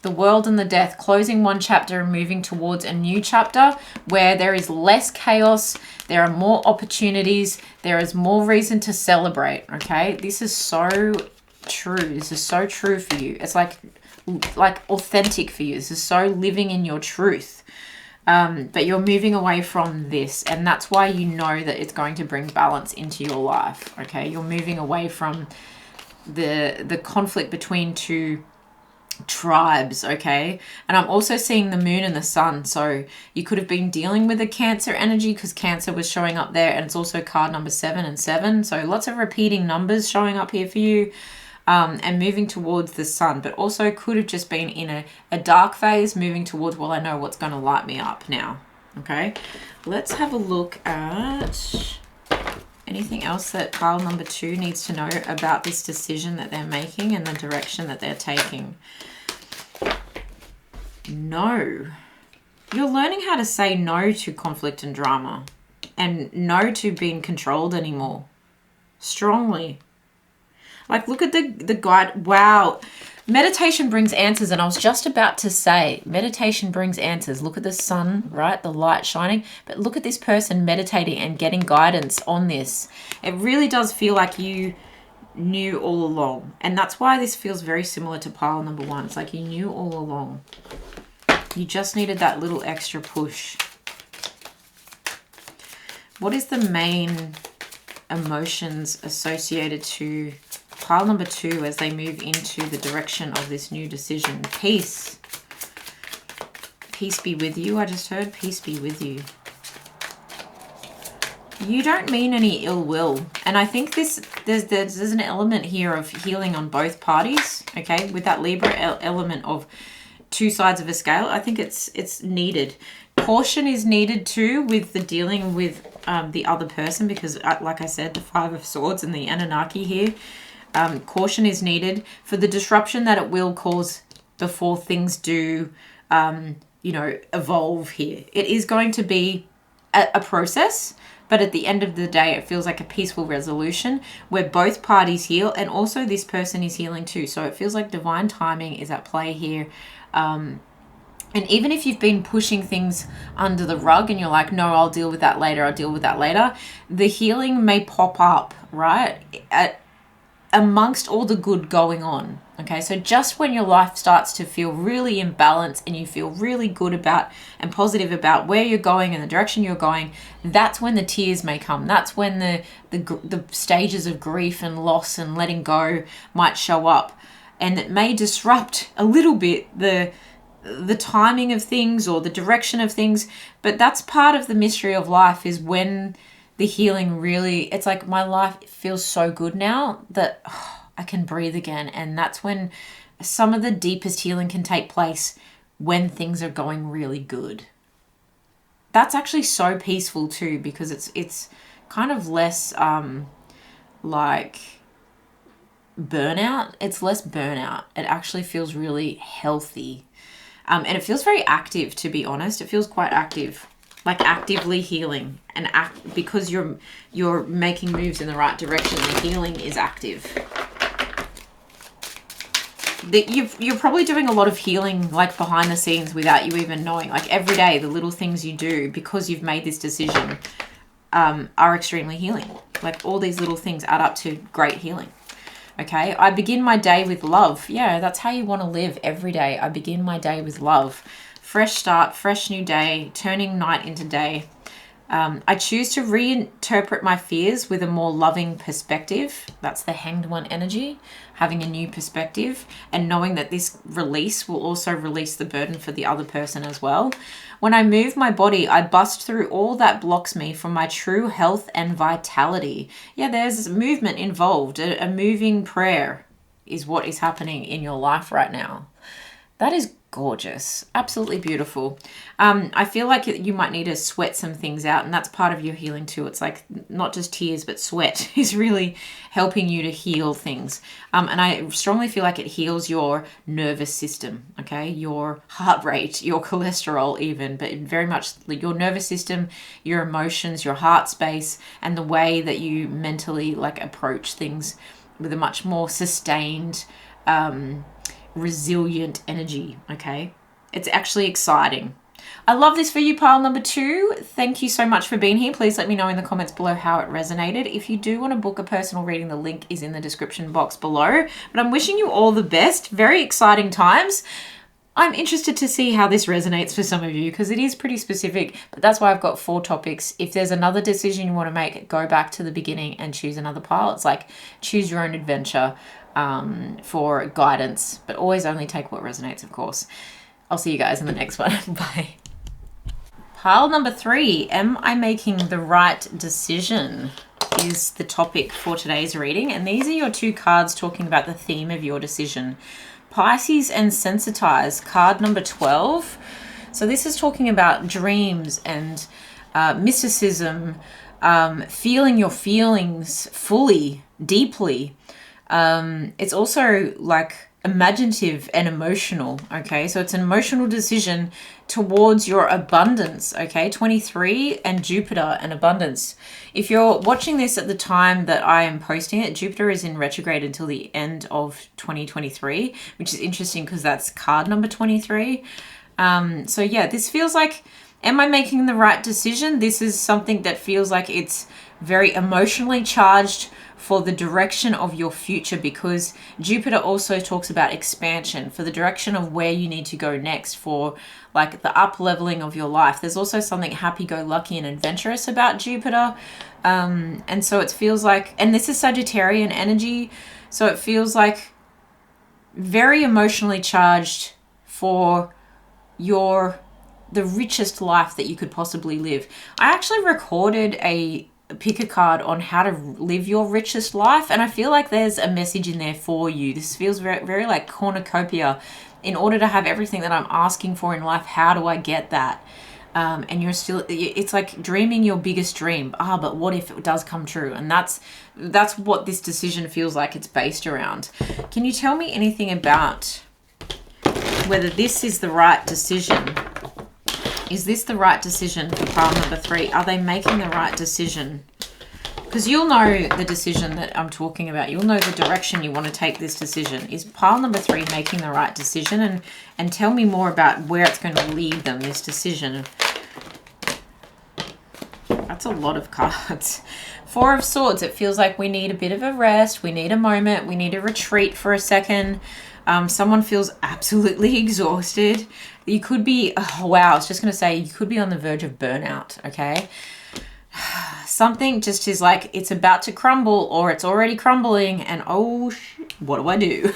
the world and the death, closing one chapter and moving towards a new chapter where there is less chaos, there are more opportunities, there is more reason to celebrate, okay? This is so true. This is so true for you. It's like like authentic for you. This is so living in your truth. But you're moving away from this, and that's why you know that it's going to bring balance into your life. Okay, you're moving away from the conflict between two tribes. Okay, and I'm also seeing the moon and the sun, so you could have been dealing with a Cancer energy, because Cancer was showing up there, and it's also card number 7 and 7, so lots of repeating numbers showing up here for you. And moving towards the sun, but also could have just been in a dark phase, moving towards, well, I know what's going to light me up now. Okay, let's have a look at anything else that pile number 2 needs to know about this decision that they're making and the direction that they're taking. No. You're learning how to say no to conflict and drama, and no to being controlled anymore. Strongly. Like, look at the guide. Wow. Meditation brings answers. And I was just about to say, meditation brings answers. Look at the sun, right? The light shining. But look at this person meditating and getting guidance on this. It really does feel like you knew all along. And that's why this feels very similar to pile number 1. It's like you knew all along. You just needed that little extra push. What is the main emotions associated to pile number 2 as they move into the direction of this new decision? Peace. Peace be with you. I just heard peace be with you. You don't mean any ill will. And I think there's an element here of healing on both parties. Okay, with that Libra element of 2 sides of a scale. I think it's needed. Caution is needed too with the dealing with the other person, because like I said, the 5 of Swords and the Anunnaki here. Caution is needed for the disruption that it will cause before things do, evolve here. It is going to be a process, but at the end of the day, it feels like a peaceful resolution where both parties heal, and also this person is healing too. So it feels like divine timing is at play here. And even if you've been pushing things under the rug and you're like, no, I'll deal with that later, the healing may pop up, right? Amongst all the good going on. Okay, so just when your life starts to feel really in balance and you feel really good about and positive about where you're going and the direction you're going, that's when the tears may come. That's when the stages of grief and loss and letting go might show up, and it may disrupt a little bit the timing of things or the direction of things. But that's part of the mystery of life, is when the healing really, it's like my life feels so good now that I can breathe again. And that's when some of the deepest healing can take place, when things are going really good. That's actually so peaceful too, because it's kind of less like burnout. It's less burnout. It actually feels really healthy. And it feels very active, to be honest. It feels quite active. Like actively healing, and because you're making moves in the right direction, the healing is active. You're probably doing a lot of healing like behind the scenes without you even knowing. Like every day, the little things you do because you've made this decision are extremely healing. Like all these little things add up to great healing. Okay, I begin my day with love. Yeah, that's how you want to live every day. I begin my day with love. Fresh start, fresh new day, turning night into day. I choose to reinterpret my fears with a more loving perspective. That's the Hanged One energy, having a new perspective and knowing that this release will also release the burden for the other person as well. When I move my body, I bust through all that blocks me from my true health and vitality. Yeah, there's movement involved. A moving prayer is what is happening in your life right now. That is gorgeous. Absolutely beautiful. I feel like you might need to sweat some things out, and that's part of your healing too. It's like not just tears, but sweat is really helping you to heal things. And I strongly feel like it heals your nervous system, okay? Your heart rate, your cholesterol even, but very much your nervous system, your emotions, your heart space, and the way that you mentally like approach things with a much more sustained, resilient energy. Okay, it's actually exciting. I love this for you, pile number 2. Thank you so much for being here. Please let me know in the comments below how it resonated. If you do want to book a personal reading, the link is in the description box below. But I'm wishing you all the best. Very exciting times. I'm interested to see how this resonates for some of you because it is pretty specific, but that's why I've got 4 topics. If there's another decision you want to make, go back to the beginning and choose another pile. It's like choose your own adventure for guidance, but always only take what resonates, of course. I'll see you guys in the next one. Bye. Pile number 3, am I making the right decision? Is the topic for today's reading. And these are your 2 cards talking about the theme of your decision. Pisces and Sensitize, card number 12. So this is talking about dreams and mysticism, feeling your feelings fully, deeply. It's also like imaginative and emotional, okay? So it's an emotional decision towards your abundance, okay? 23 and Jupiter and abundance. If you're watching this at the time that I am posting it, Jupiter is in retrograde until the end of 2023, which is interesting because that's card number 23. So yeah, this feels like, am I making the right decision? This is something that feels like it's very emotionally charged for the direction of your future, because Jupiter also talks about expansion, for the direction of where you need to go next, for like the up leveling of your life. There's also something happy-go-lucky and adventurous about Jupiter. And so it feels like, and this is Sagittarian energy, so it feels like very emotionally charged for the richest life that you could possibly live. I actually recorded a pick a card on how to live your richest life, and I feel like there's a message in there for you. This feels very, very like cornucopia. In order to have everything that I'm asking for in life, how do I get that? And you're still, it's like dreaming your biggest dream. But what if it does come true? And that's what this decision feels like it's based around. Can you tell me anything about whether this is the right decision? Is this the right decision for pile number 3? Are they making the right decision? Because you'll know the decision that I'm talking about. You'll know the direction you want to take this decision. Is pile number 3 making the right decision? And tell me more about where it's going to lead them, this decision. That's a lot of cards. 4 of Swords. It feels like we need a bit of a rest. We need a moment. We need a retreat for a second. Someone feels absolutely exhausted. You could be, oh wow, I was just going to say, you could be on the verge of burnout, okay? Something just is like, it's about to crumble or it's already crumbling and oh, what do I do?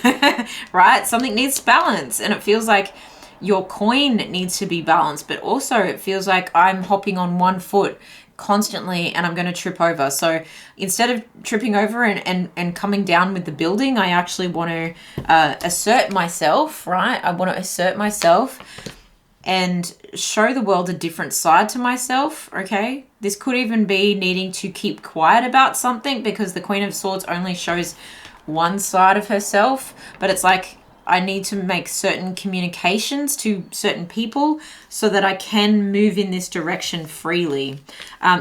Right? Something needs balance, and it feels like your coin needs to be balanced, but also it feels like I'm hopping on one foot constantly and I'm going to trip over. So instead of tripping over and coming down with the building, I actually want to assert myself, right? I want to assert myself and show the world a different side to myself, okay? This could even be needing to keep quiet about something, because the Queen of Swords only shows one side of herself, but it's like I need to make certain communications to certain people so that I can move in this direction freely.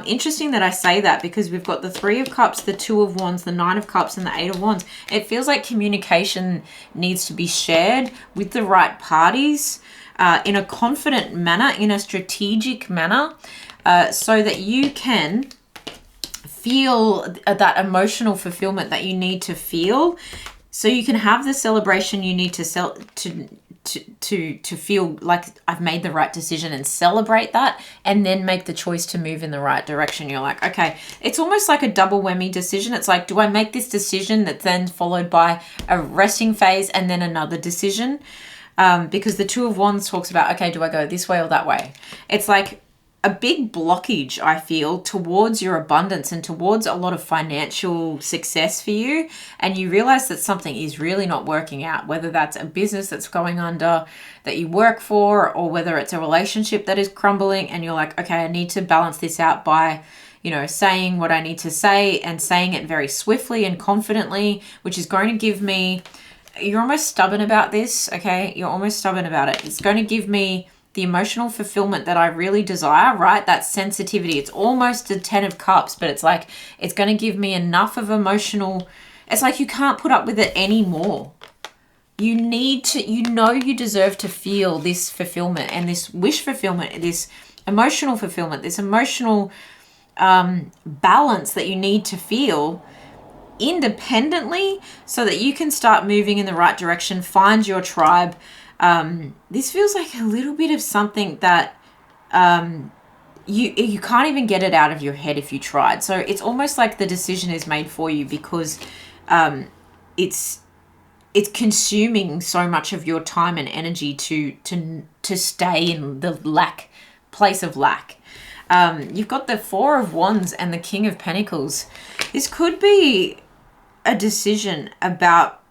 Interesting that I say that, because we've got the 3 of Cups, the 2 of Wands, the 9 of Cups, and the 8 of Wands. It feels like communication needs to be shared with the right parties in a confident manner, in a strategic manner, so that you can feel that emotional fulfillment that you need to feel. So you can have the celebration you need to feel like I've made the right decision, and celebrate that, and then make the choice to move in the right direction. You're like, okay, it's almost like a double whammy decision. It's like, do I make this decision that's then followed by a resting phase and then another decision? Because the 2 of Wands talks about, okay, do I go this way or that way? It's like a big blockage, I feel, towards your abundance and towards a lot of financial success for you. And you realize that something is really not working out, whether that's a business that's going under that you work for, or whether it's a relationship that is crumbling, and you're like, okay, I need to balance this out by, you know, saying what I need to say and saying it very swiftly and confidently, which is going to give me, you're almost stubborn about this, okay? You're almost stubborn about it. It's going to give me the emotional fulfillment that I really desire, right? That sensitivity. It's almost a 10 of Cups, but it's like, it's going to give me enough of emotional, it's like you can't put up with it anymore. You need to, you deserve to feel this fulfillment and this wish fulfillment, this emotional fulfillment, this emotional balance that you need to feel independently so that you can start moving in the right direction, find your tribe. This feels like a little bit of something that you can't even get it out of your head if you tried. So it's almost like the decision is made for you because it's consuming so much of your time and energy to stay in the place of lack. You've got the Four of Wands and the King of Pentacles. This could be a decision about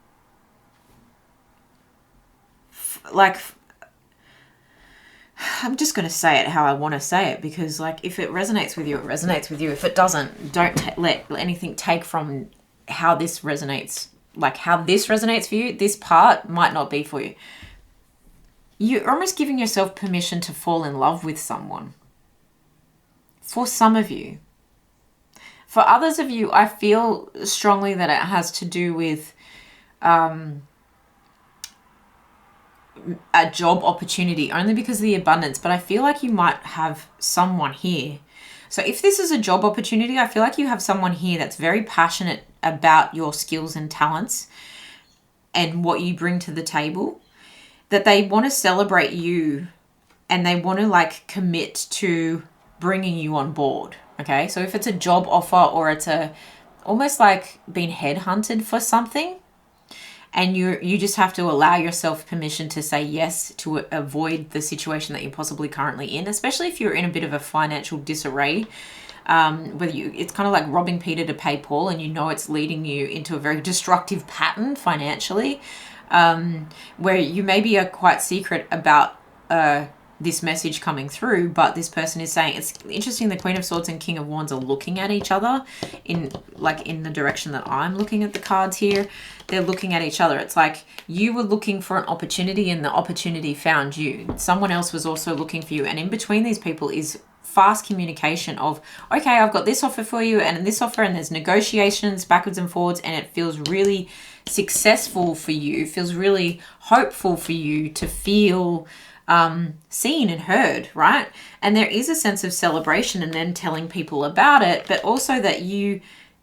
I'm just going to say it how I want to say it, because like if it resonates with you, it resonates with you. If it doesn't, don't let anything take from how this resonates. Like how this resonates for you, this part might not be for you. You're almost giving yourself permission to fall in love with someone. For some of you. For others of you, I feel strongly that it has to do with a job opportunity, only because of the abundance. But I feel like you might have someone here. So if this is a job opportunity, I feel like you have someone here that's very passionate about your skills and talents and what you bring to the table, that they want to celebrate you and they want to like commit to bringing you on board. Okay, so if it's a job offer or it's almost like being headhunted for something, and you just have to allow yourself permission to say yes to avoid the situation that you're possibly currently in, especially if you're in a bit of a financial disarray. It's kind of like robbing Peter to pay Paul, and you know it's leading you into a very destructive pattern financially, where you maybe are quite secret about this message coming through, but this person is saying, it's interesting, the Queen of Swords and King of Wands are looking at each other in the direction that I'm looking at the cards here. They're looking at each other. It's like you were looking for an opportunity and the opportunity found you. Someone else was also looking for you, and in between these people is fast communication of, okay, I've got this offer for you and this offer, and there's negotiations backwards and forwards, and it feels really successful for you, feels really hopeful for you to feel seen and heard, right? And there is a sense of celebration and then telling people about it, but also that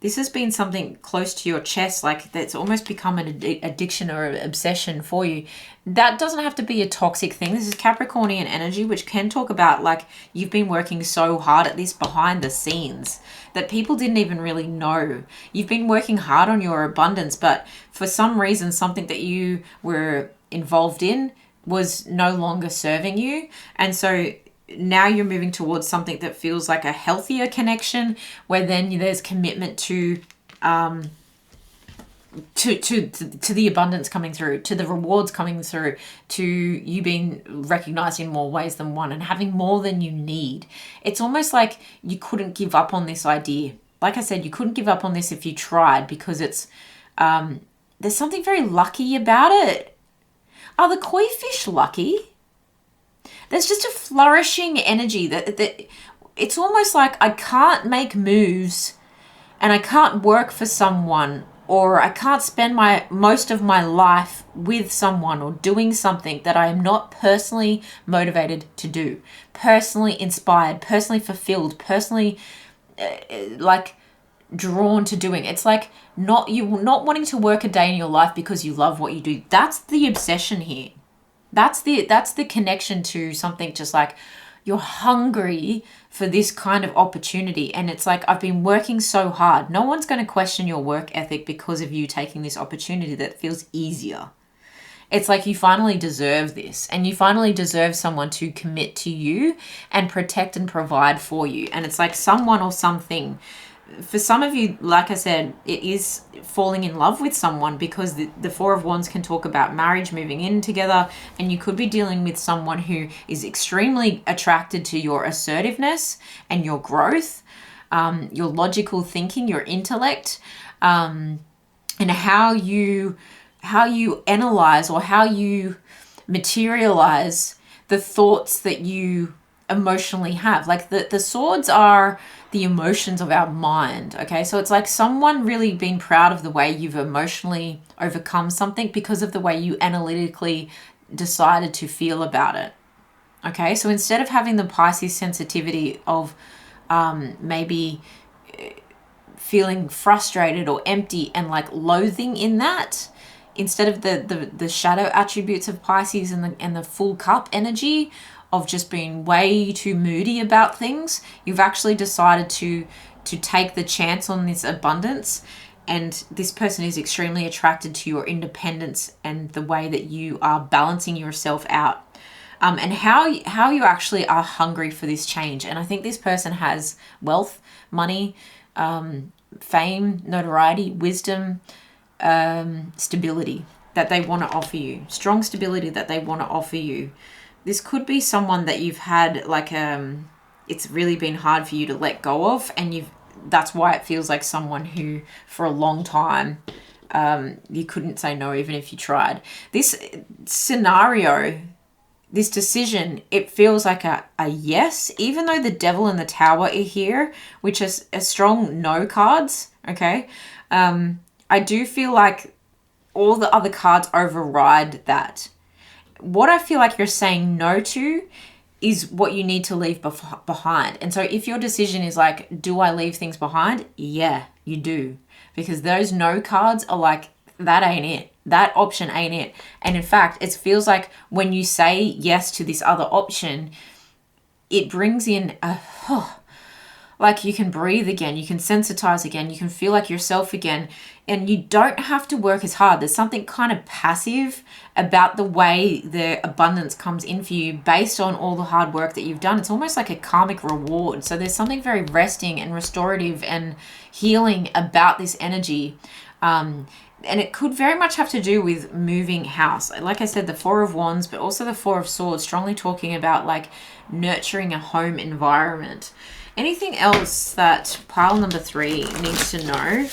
this has been something close to your chest, like that's almost become an addiction or an obsession for you. That doesn't have to be a toxic thing. This is Capricornian energy, which can talk about like you've been working so hard at this behind the scenes that people didn't even really know. You've been working hard on your abundance, but for some reason, something that you were involved in was no longer serving you. And so now you're moving towards something that feels like a healthier connection, where then there's commitment to the abundance coming through, to the rewards coming through, to you being recognized in more ways than one and having more than you need. It's almost like you couldn't give up on this idea. Like I said, you couldn't give up on this if you tried, because it's there's something very lucky about it. Are the koi fish lucky? There's just a flourishing energy that it's almost like I can't make moves and I can't work for someone, or I can't spend most of my life with someone or doing something that I am not personally motivated to do, personally inspired, personally fulfilled, personally like drawn to doing. It's like not wanting to work a day in your life because you love what you do. That's the obsession here. That's the connection to something, just like you're hungry for this kind of opportunity. And it's like, I've been working so hard. No one's going to question your work ethic because of you taking this opportunity that feels easier. It's like you finally deserve this, and you finally deserve someone to commit to you and protect and provide for you. And it's like someone or something. For some of you, like I said, it is falling in love with someone, because the Four of Wands can talk about marriage, moving in together, and you could be dealing with someone who is extremely attracted to your assertiveness and your growth, your logical thinking, your intellect, and how you analyze or how you materialize the thoughts that you emotionally have. Like the swords are the emotions of our mind. Okay, so it's like someone really being proud of the way you've emotionally overcome something because of the way you analytically decided to feel about it. Okay, so instead of having the Pisces sensitivity of maybe feeling frustrated or empty and like loathing in that, instead of the shadow attributes of Pisces and the full cup energy of just being way too moody about things, you've actually decided to take the chance on this abundance. And this person is extremely attracted to your independence and the way that you are balancing yourself out. And how you actually are hungry for this change. And I think this person has wealth, money, fame, notoriety, wisdom, stability that they want to offer you. Strong stability that they want to offer you. This could be someone that you've had like it's really been hard for you to let go of, and that's why it feels like someone who for a long time you couldn't say no even if you tried. This scenario, this decision, it feels like a yes, even though the Devil and the Tower are here, which is a strong no cards, okay? I do feel like all the other cards override that. What I feel like you're saying no to is what you need to leave behind. And so if your decision is like, do I leave things behind? Yeah, you do. Because those no cards are like, that ain't it. That option ain't it. And in fact, it feels like when you say yes to this other option, it brings in like you can breathe again, you can sensitize again, you can feel like yourself again, and you don't have to work as hard. There's something kind of passive about the way the abundance comes in for you based on all the hard work that you've done. It's almost like a karmic reward. So there's something very resting and restorative and healing about this energy. And it could very much have to do with moving house. Like I said, the Four of Wands, but also the Four of Swords, strongly talking about like nurturing a home environment. Anything else that pile number 3 needs to know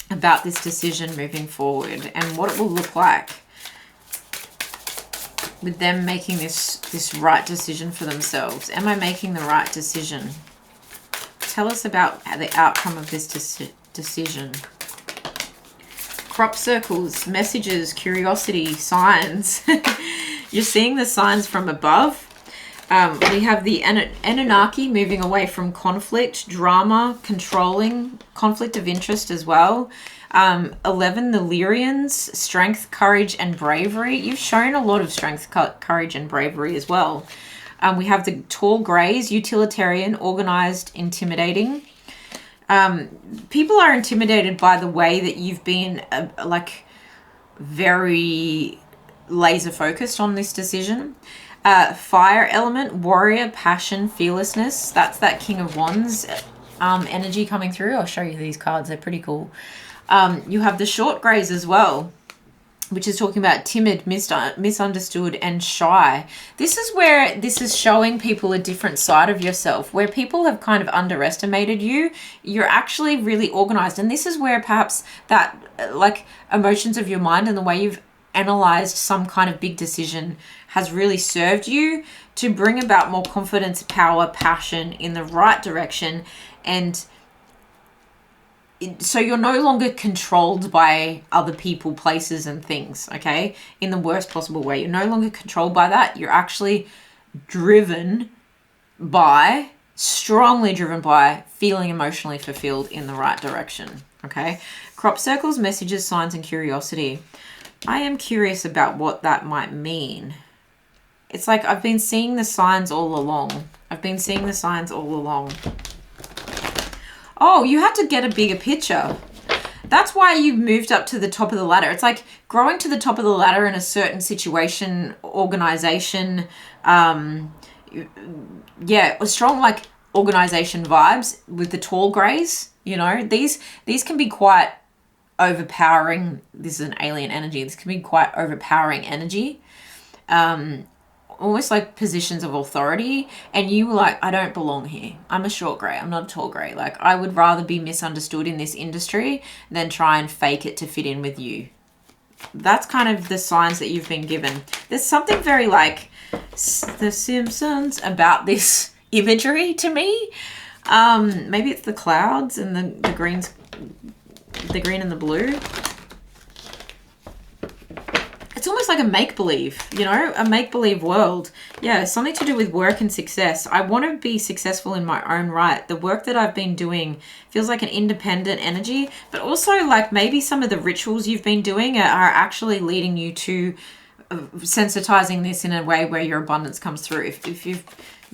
about this decision moving forward and what it will look like with them making this right decision for themselves? Am I making the right decision? Tell us about the outcome of this decision. Crop circles, messages, curiosity, signs. You're seeing the signs from above. We have the Anunnaki moving away from conflict, drama, controlling, conflict of interest as well. 11, the Lyrians, strength, courage, and bravery. You've shown a lot of strength, courage, and bravery as well. We have the tall greys, utilitarian, organized, intimidating. People are intimidated by the way that you've been like very laser focused on this decision. Fire element, warrior, passion, fearlessness. That's that King of Wands energy coming through. I'll show you these cards. They're pretty cool. You have the short greys as well, which is talking about timid, misunderstood, and shy. This is where this is showing people a different side of yourself, where people have kind of underestimated you. You're actually really organized. And this is where perhaps that like emotions of your mind and the way you've analyzed some kind of big decision has really served you to bring about more confidence, power, passion in the right direction. And so you're no longer controlled by other people, places, and things, okay? In the worst possible way. You're no longer controlled by that. You're actually strongly driven by feeling emotionally fulfilled in the right direction, okay? Crop circles, messages, signs, and curiosity. I am curious about what that might mean. It's like I've been seeing the signs all along. Oh, you had to get a bigger picture. That's why you moved up to the top of the ladder. It's like growing to the top of the ladder in a certain situation, organization. Strong like organization vibes with the tall greys. You know, these can be quite overpowering. This is an alien energy. This can be quite overpowering energy. Almost like positions of authority, and you were like, I don't belong here. I'm a short grey. I'm not a tall grey. Like, I would rather be misunderstood in this industry than try and fake it to fit in with you. That's kind of the signs that you've been given. There's something very like The Simpsons about this imagery to me. Maybe it's the clouds and the green and the blue. It's almost like a make-believe, you know, a make-believe world. Yeah, something to do with work and success. I want to be successful in my own right. The work that I've been doing feels like an independent energy, but also like maybe some of the rituals you've been doing are actually leading you to sensitizing this in a way where your abundance comes through. If you've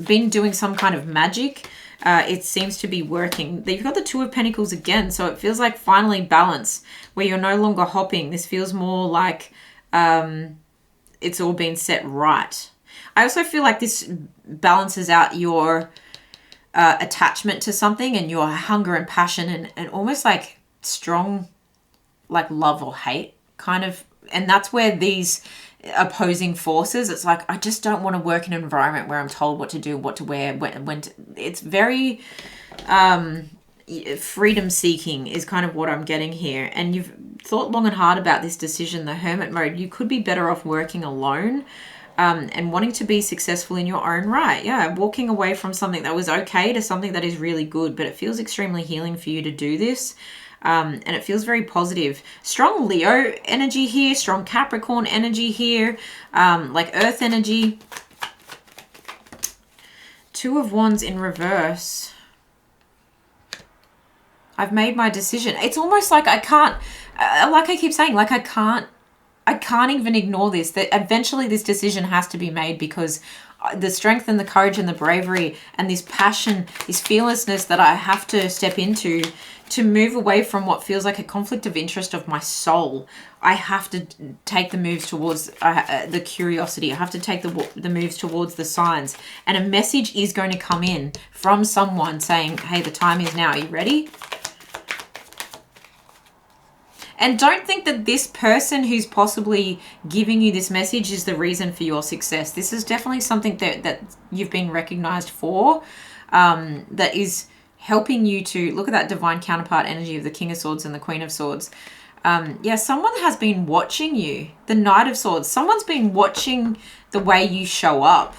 been doing some kind of magic, it seems to be working. You've got the Two of Pentacles again, so it feels like finally balance, where you're no longer hopping. This feels more like it's all been set right. I also feel like this balances out your attachment to something and your hunger and passion and almost like strong like love or hate kind of. And that's where these opposing forces, it's like, I just don't want to work in an environment where I'm told what to do, what to wear, when to, it's very freedom seeking is kind of what I'm getting here. And you've thought long and hard about this decision, the hermit mode. You could be better off working alone and wanting to be successful in your own right. Yeah, walking away from something that was okay to something that is really good, but it feels extremely healing for you to do this. And it feels very positive. Strong Leo energy here, strong Capricorn energy here, like earth energy. Two of Wands in reverse. I've made my decision. It's almost like I can't, like I keep saying, like I can't even ignore this. That eventually this decision has to be made, because the strength and the courage and the bravery and this passion, this fearlessness that I have to step into to move away from what feels like a conflict of interest of my soul. I have to take the moves towards the curiosity. I have to take the moves towards the signs. And a message is going to come in from someone saying, hey, the time is now. Are you ready? And don't think that this person who's possibly giving you this message is the reason for your success. This is definitely something that you've been recognized for, that is helping you to look at that divine counterpart energy of the King of Swords and the Queen of Swords. Yeah, someone has been watching you. The Knight of Swords. Someone's been watching the way you show up.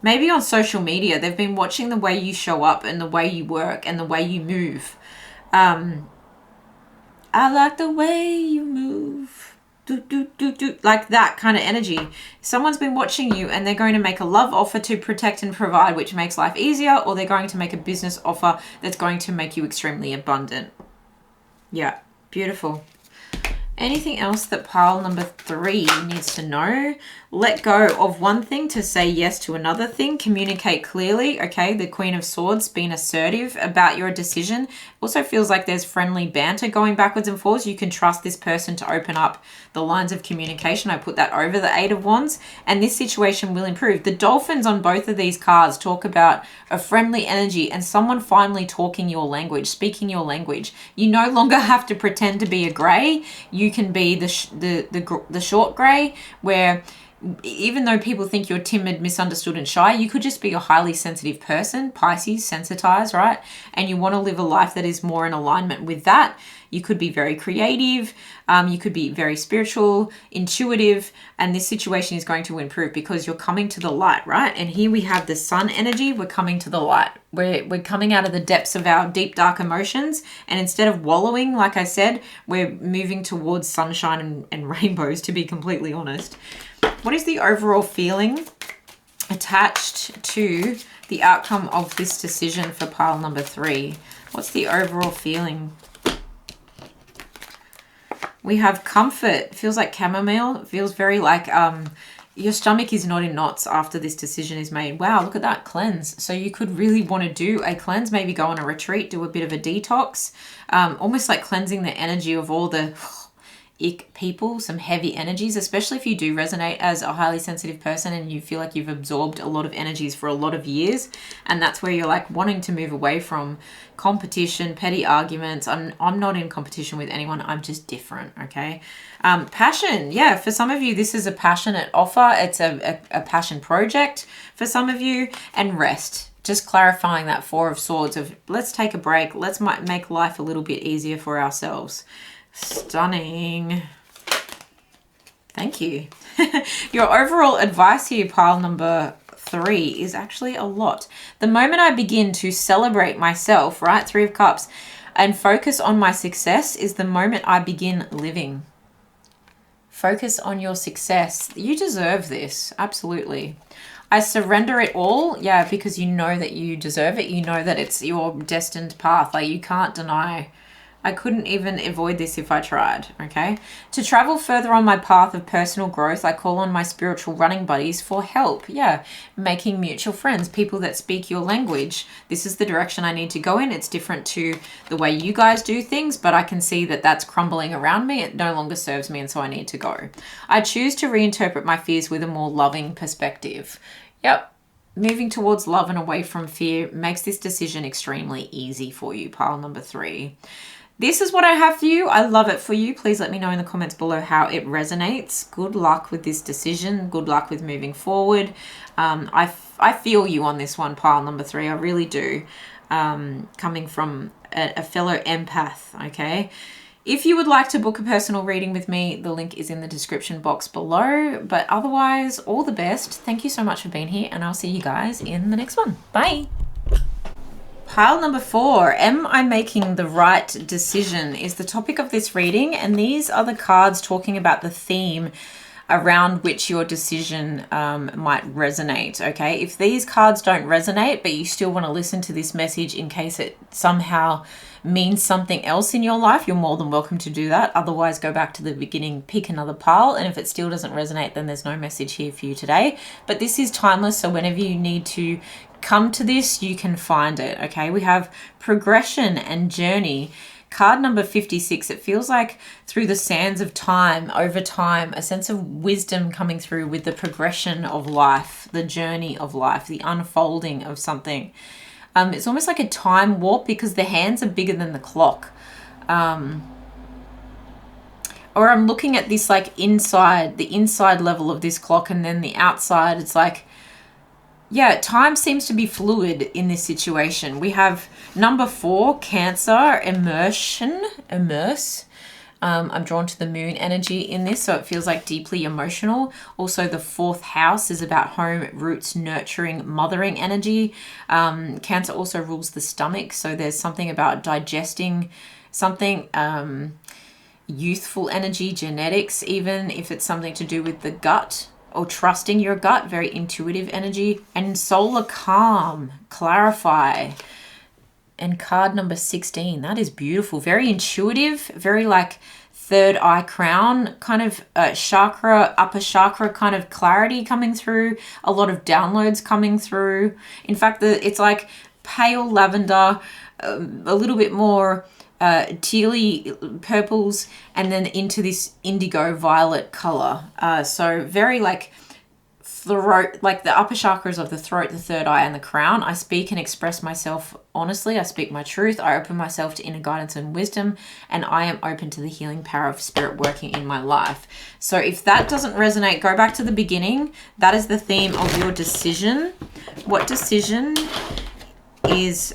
Maybe on social media, they've been watching the way you show up and the way you work and the way you move. I like the way you move. Do, do, do, do. Like that kind of energy. Someone's been watching you and they're going to make a love offer to protect and provide, which makes life easier, or they're going to make a business offer that's going to make you extremely abundant. Yeah, beautiful. Anything else that pile number 3 needs to know? Let go of one thing to say yes to another thing. Communicate clearly. Okay, the Queen of Swords, being assertive about your decision. Also feels like there's friendly banter going backwards and forwards. You can trust this person to open up the lines of communication. I put that over the 8 of Wands, and this situation will improve. The dolphins on both of these cards talk about a friendly energy and someone finally talking your language, speaking your language. You no longer have to pretend to be a grey. You can be the short grey, where even though people think you're timid, misunderstood, and shy, you could just be a highly sensitive person, Pisces, sensitized, right? And you want to live a life that is more in alignment with that. You could be very creative. You could be very spiritual, intuitive, and this situation is going to improve because you're coming to the light, right? And here we have the sun energy. We're coming to the light. We're coming out of the depths of our deep, dark emotions. And instead of wallowing, like I said, we're moving towards sunshine and rainbows, to be completely honest. What is the overall feeling attached to the outcome of this decision for pile number 3? What's the overall feeling? We have comfort. It feels like chamomile. It feels very like your stomach is not in knots after this decision is made. Wow, look at that cleanse. So you could really want to do a cleanse, maybe go on a retreat, do a bit of a detox, almost like cleansing the energy of all the ick people, some heavy energies, especially if you do resonate as a highly sensitive person and you feel like you've absorbed a lot of energies for a lot of years, and that's where you're like wanting to move away from competition, petty arguments. I'm not in competition with anyone. I'm just different. Okay. Passion. Yeah. For some of you, this is a passionate offer. It's a passion project for some of you. And rest. Just clarifying that 4 of Swords of let's take a break. Let's make life a little bit easier for ourselves. Stunning. Thank you. Your overall advice here, pile number 3, is actually a lot. The moment I begin to celebrate myself, right, 3 of Cups, and focus on my success is the moment I begin living. Focus on your success. You deserve this. Absolutely. I surrender it all. Yeah, because you know that you deserve it. You know that it's your destined path. Like, you can't deny. I couldn't even avoid this if I tried, okay? To travel further on my path of personal growth, I call on my spiritual running buddies for help. Yeah, making mutual friends, people that speak your language. This is the direction I need to go in. It's different to the way you guys do things, but I can see that that's crumbling around me. It no longer serves me, and so I need to go. I choose to reinterpret my fears with a more loving perspective. Yep. Moving towards love and away from fear makes this decision extremely easy for you, pile number 3. This is what I have for you. I love it for you. Please let me know in the comments below how it resonates. Good luck with this decision. Good luck with moving forward. I feel you on this one, pile number 3. I really do. Coming from a fellow empath, okay? If you would like to book a personal reading with me, the link is in the description box below. But otherwise, all the best. Thank you so much for being here, and I'll see you guys in the next one. Bye. Pile number 4, am I making the right decision, is the topic of this reading, and these are the cards talking about the theme around which your decision might resonate, okay? If these cards don't resonate, but you still want to listen to this message in case it somehow means something else in your life, you're more than welcome to do that. Otherwise, go back to the beginning, pick another pile, and if it still doesn't resonate, then there's no message here for you today. But this is timeless, so whenever you need to come to this, you can find it, okay? We have progression and journey. Card number 56, it feels like through the sands of time, over time, a sense of wisdom coming through with the progression of life, the journey of life, the unfolding of something. It's almost like a time warp because the hands are bigger than the clock. Or I'm looking at this like inside, the inside level of this clock, and then the outside, it's like, yeah, time seems to be fluid in this situation. We have number 4, Cancer, immerse. I'm drawn to the moon energy in this, so it feels like deeply emotional. Also, the 4th house is about home, roots, nurturing, mothering energy. Cancer also rules the stomach, so there's something about digesting something, youthful energy, genetics, even if it's something to do with the gut, or trusting your gut, very intuitive energy. And solar calm, clarify. And card number 16, that is beautiful. Very intuitive, very like third eye crown, kind of chakra, upper chakra kind of clarity coming through. A lot of downloads coming through. In fact, it's like pale lavender, a little bit more tealy purples, and then into this indigo violet color. So very like throat, like the upper chakras of the throat, the third eye, and the crown. I speak and express myself honestly. I speak my truth. I open myself to inner guidance and wisdom, and I am open to the healing power of spirit working in my life. So if that doesn't resonate, go back to the beginning. That is the theme of your decision. What decision is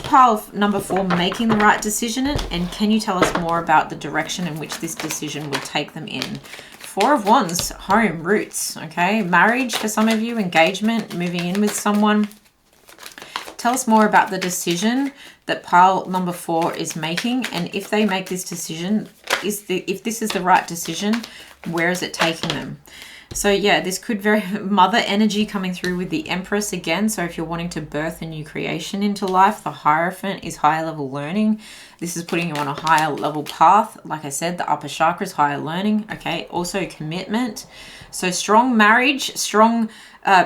pile number 4 making the right decision, and can you tell us more about the direction in which this decision would take them in? 4 of Wands, home, roots, okay? Marriage for some of you, engagement, moving in with someone. Tell us more about the decision that pile number 4 is making, and if they make this decision, if this is the right decision, where is it taking them? So yeah, this could very mother energy coming through with the Empress again. So if you're wanting to birth a new creation into life, the Hierophant is higher level learning. This is putting you on a higher level path. Like I said, the upper chakras, higher learning. Okay, also commitment. So strong marriage, strong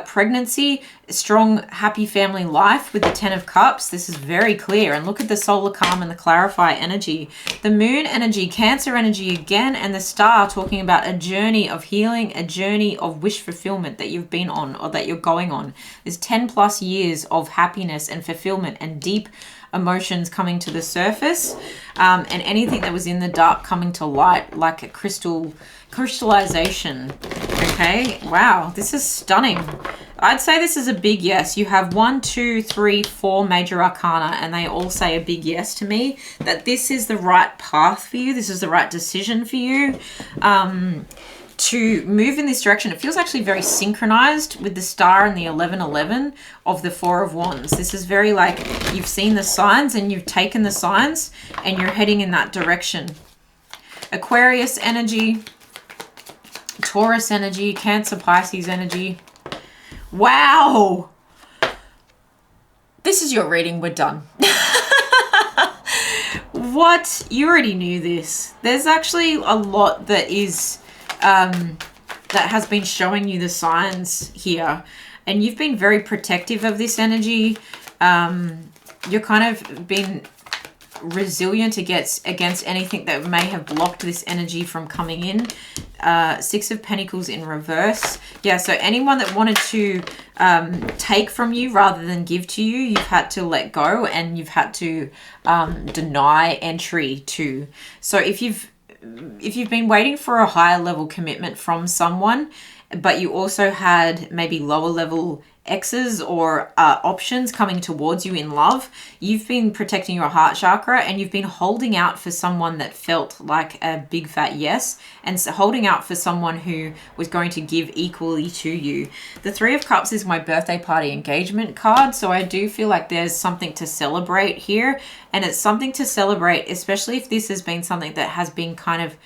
pregnancy, strong happy family life with the 10 of Cups. This is very clear. And look at the solar calm and the clarify energy. The moon energy, Cancer energy again, and the star talking about a journey of healing, a journey of wish fulfillment that you've been on or that you're going on. There's 10 plus years of happiness and fulfillment and deep emotions coming to the surface, and anything that was in the dark coming to light, like a crystallization. Okay, wow, this is stunning. I'd say this is a big yes. You have 1, 2, 3, 4 major arcana, and they all say a big yes to me, that this is the right path for you. This is the right decision for you. to move in this direction. It feels actually very synchronized with the star and the 1111 of the Four of Wands. This is very like you've seen the signs and you've taken the signs and you're heading in that direction. Aquarius energy, Taurus energy, Cancer, Pisces energy. Wow. This is your reading. We're done. What? You already knew this. There's actually a lot that is that has been showing you the signs here, and you've been very protective of this energy. You're kind of been resilient against anything that may have blocked this energy from coming in. Six of Pentacles in reverse. Yeah, so anyone that wanted to take from you rather than give to you, you've had to let go, and you've had to deny entry to. So if you've been waiting for a higher level commitment from someone, but you also had maybe lower level exes or options coming towards you in love, you've been protecting your heart chakra, and you've been holding out for someone that felt like a big fat yes, and so holding out for someone who was going to give equally to you. The Three of Cups is my birthday party engagement card, so I do feel like there's something to celebrate here, and it's something to celebrate, especially if this has been something that has been kind of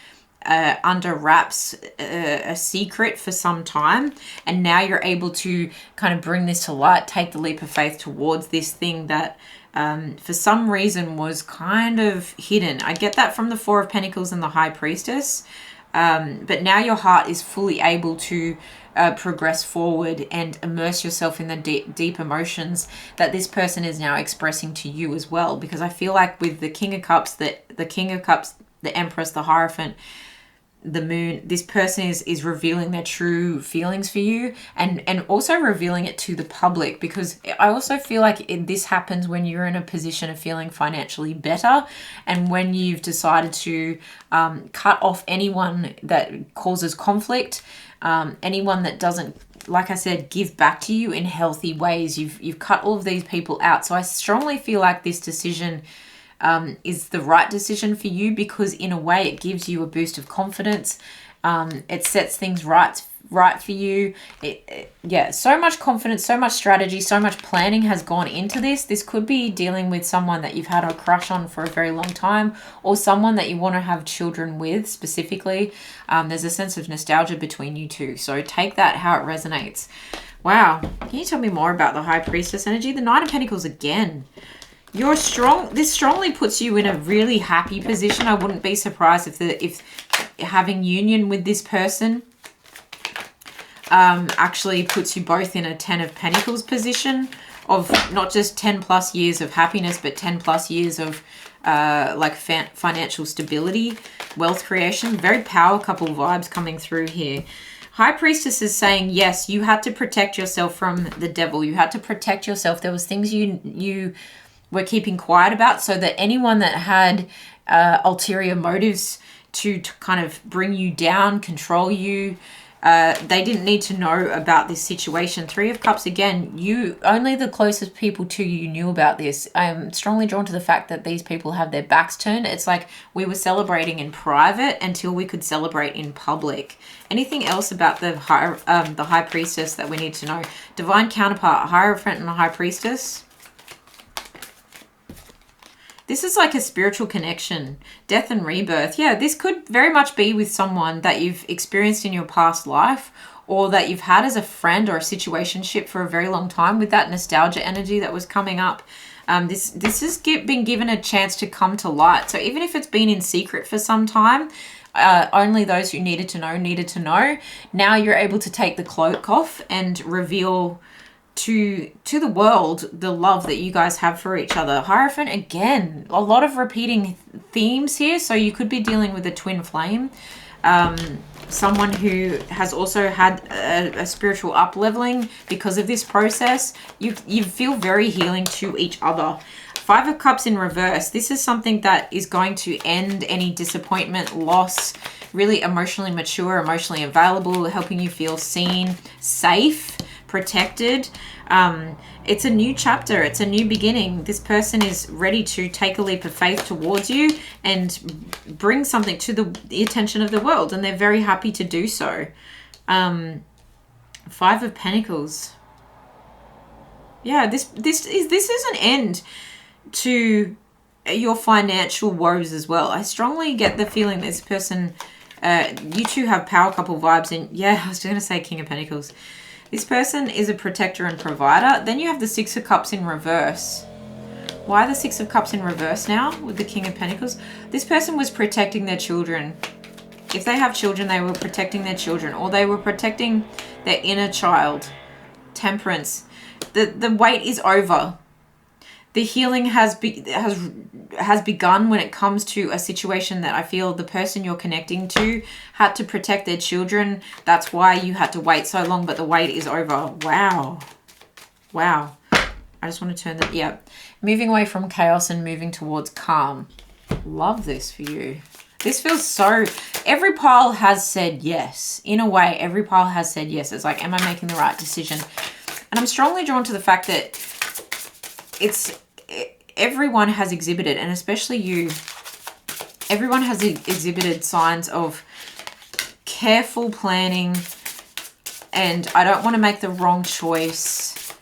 under wraps, a secret for some time, and now you're able to kind of bring this to light, take the leap of faith towards this thing that for some reason was kind of hidden. I get that from the Four of Pentacles and the High Priestess, but now your heart is fully able to progress forward and immerse yourself in the deep emotions that this person is now expressing to you as well, because I feel like with the King of Cups, the Empress, the Hierophant, the Moon, this person is revealing their true feelings for you, and also revealing it to the public, because I also feel like this happens when you're in a position of feeling financially better, and when you've decided to cut off anyone that causes conflict, anyone that doesn't, like I said, give back to you in healthy ways. You've cut all of these people out. So I strongly feel like this decision is the right decision for you, because in a way it gives you a boost of confidence. It sets things right for you. Yeah, so much confidence, so much strategy, so much planning has gone into this. This could be dealing with someone that you've had a crush on for a very long time, or someone that you want to have children with specifically. There's a sense of nostalgia between you two. So take that how it resonates. Wow. Can you tell me more about the High Priestess energy? The Knight of Pentacles again. You're strong. This strongly puts you in a really happy position. I wouldn't be surprised if having union with this person actually puts you both in a 10 of Pentacles position of not just 10 plus years of happiness, but 10 plus years of like financial stability, wealth creation. Very power couple vibes coming through here. High Priestess is saying, yes, you had to protect yourself from the devil. You had to protect yourself. There was things you were keeping quiet about, so that anyone that had ulterior motives to kind of bring you down, control you, they didn't need to know about this situation. Three of Cups again, only the closest people to you knew about this. I'm strongly drawn to the fact that these people have their backs turned. It's like we were celebrating in private until we could celebrate in public. Anything else about the High Priestess that we need to know? Divine counterpart, Hierophant and the High Priestess. This is like a spiritual connection, death and rebirth. Yeah, this could very much be with someone that you've experienced in your past life, or that you've had as a friend or a situationship for a very long time, with that nostalgia energy that was coming up. This has been given a chance to come to light. So even if it's been in secret for some time, only those who needed to know. Now you're able to take the cloak off and reveal to the world the love that you guys have for each other. Hierophant again, a lot of repeating themes here. So you could be dealing with a twin flame, someone who has also had a spiritual up leveling because of this process. You feel very healing to each other. Five of Cups in reverse. This is something that is going to end any disappointment, loss, really emotionally mature, emotionally available, helping you feel seen, safe, protected. It's a new chapter. It's a new beginning. This person is ready to take a leap of faith towards you and bring something to the attention of the world, and they're very happy to do so. Five of Pentacles. Yeah, this is an end to your financial woes as well. I strongly get the feeling that this person, you two have power couple vibes, and yeah, I was going to say King of Pentacles. This person is a protector and provider. Then you have the Six of Cups in reverse. Why the Six of Cups in reverse now with the King of Pentacles? This person was protecting their children. If they have children, they were protecting their children, or they were protecting their inner child. Temperance. The wait is over. The healing has begun when it comes to a situation that I feel the person you're connecting to had to protect their children. That's why you had to wait so long, but the wait is over. Wow. Wow. I just want to turn that, yeah. Moving away from chaos and moving towards calm. Love this for you. This feels so, every pile has said yes. In a way, every pile has said yes. It's like, am I making the right decision? And I'm strongly drawn to the fact that everyone has exhibited, and especially you, everyone has exhibited signs of careful planning, and I don't want to make the wrong choice.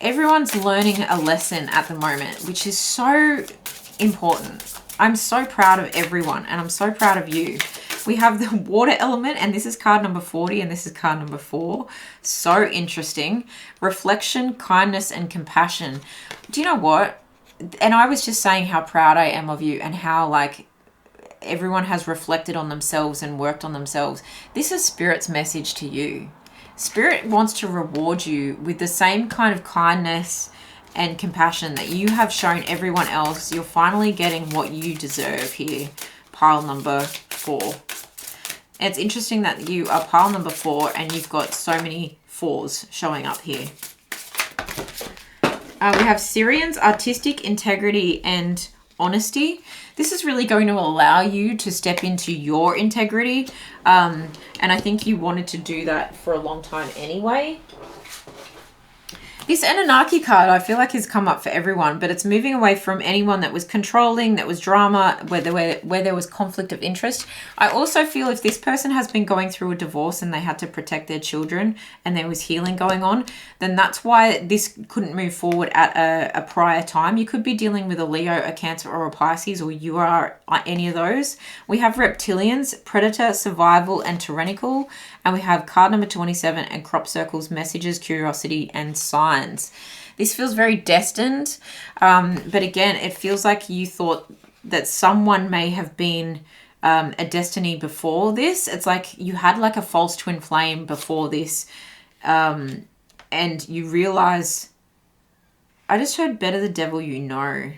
Everyone's learning a lesson at the moment, which is so important. I'm so proud of everyone, and I'm so proud of you. We have the water element, and this is card number 40, and this is card number 4. So interesting. Reflection, kindness, and compassion. Do you know what? And I was just saying how proud I am of you, and how like everyone has reflected on themselves and worked on themselves. This is Spirit's message to you. Spirit wants to reward you with the same kind of kindness and compassion that you have shown everyone else. You're finally getting what you deserve here. Pile number 4. And it's interesting that you are pile number 4 and you've got so many 4s showing up here. We have Syrians, artistic integrity and honesty. This is really going to allow you to step into your integrity. And I think you wanted to do that for a long time anyway. This Anunnaki card, I feel like, has come up for everyone, but it's moving away from anyone that was controlling, that was drama, where there was conflict of interest. I also feel if this person has been going through a divorce and they had to protect their children and there was healing going on, then that's why this couldn't move forward at a prior time. You could be dealing with a Leo, a Cancer, or a Pisces, or you are any of those. We have reptilians, predator, survival, and tyrannical. And we have card number 27 and crop circles, messages, curiosity, and signs. This feels very destined. But again, it feels like you thought that someone may have been a destiny before this. It's like you had like a false twin flame before this. And you realize, I just heard better the devil you know.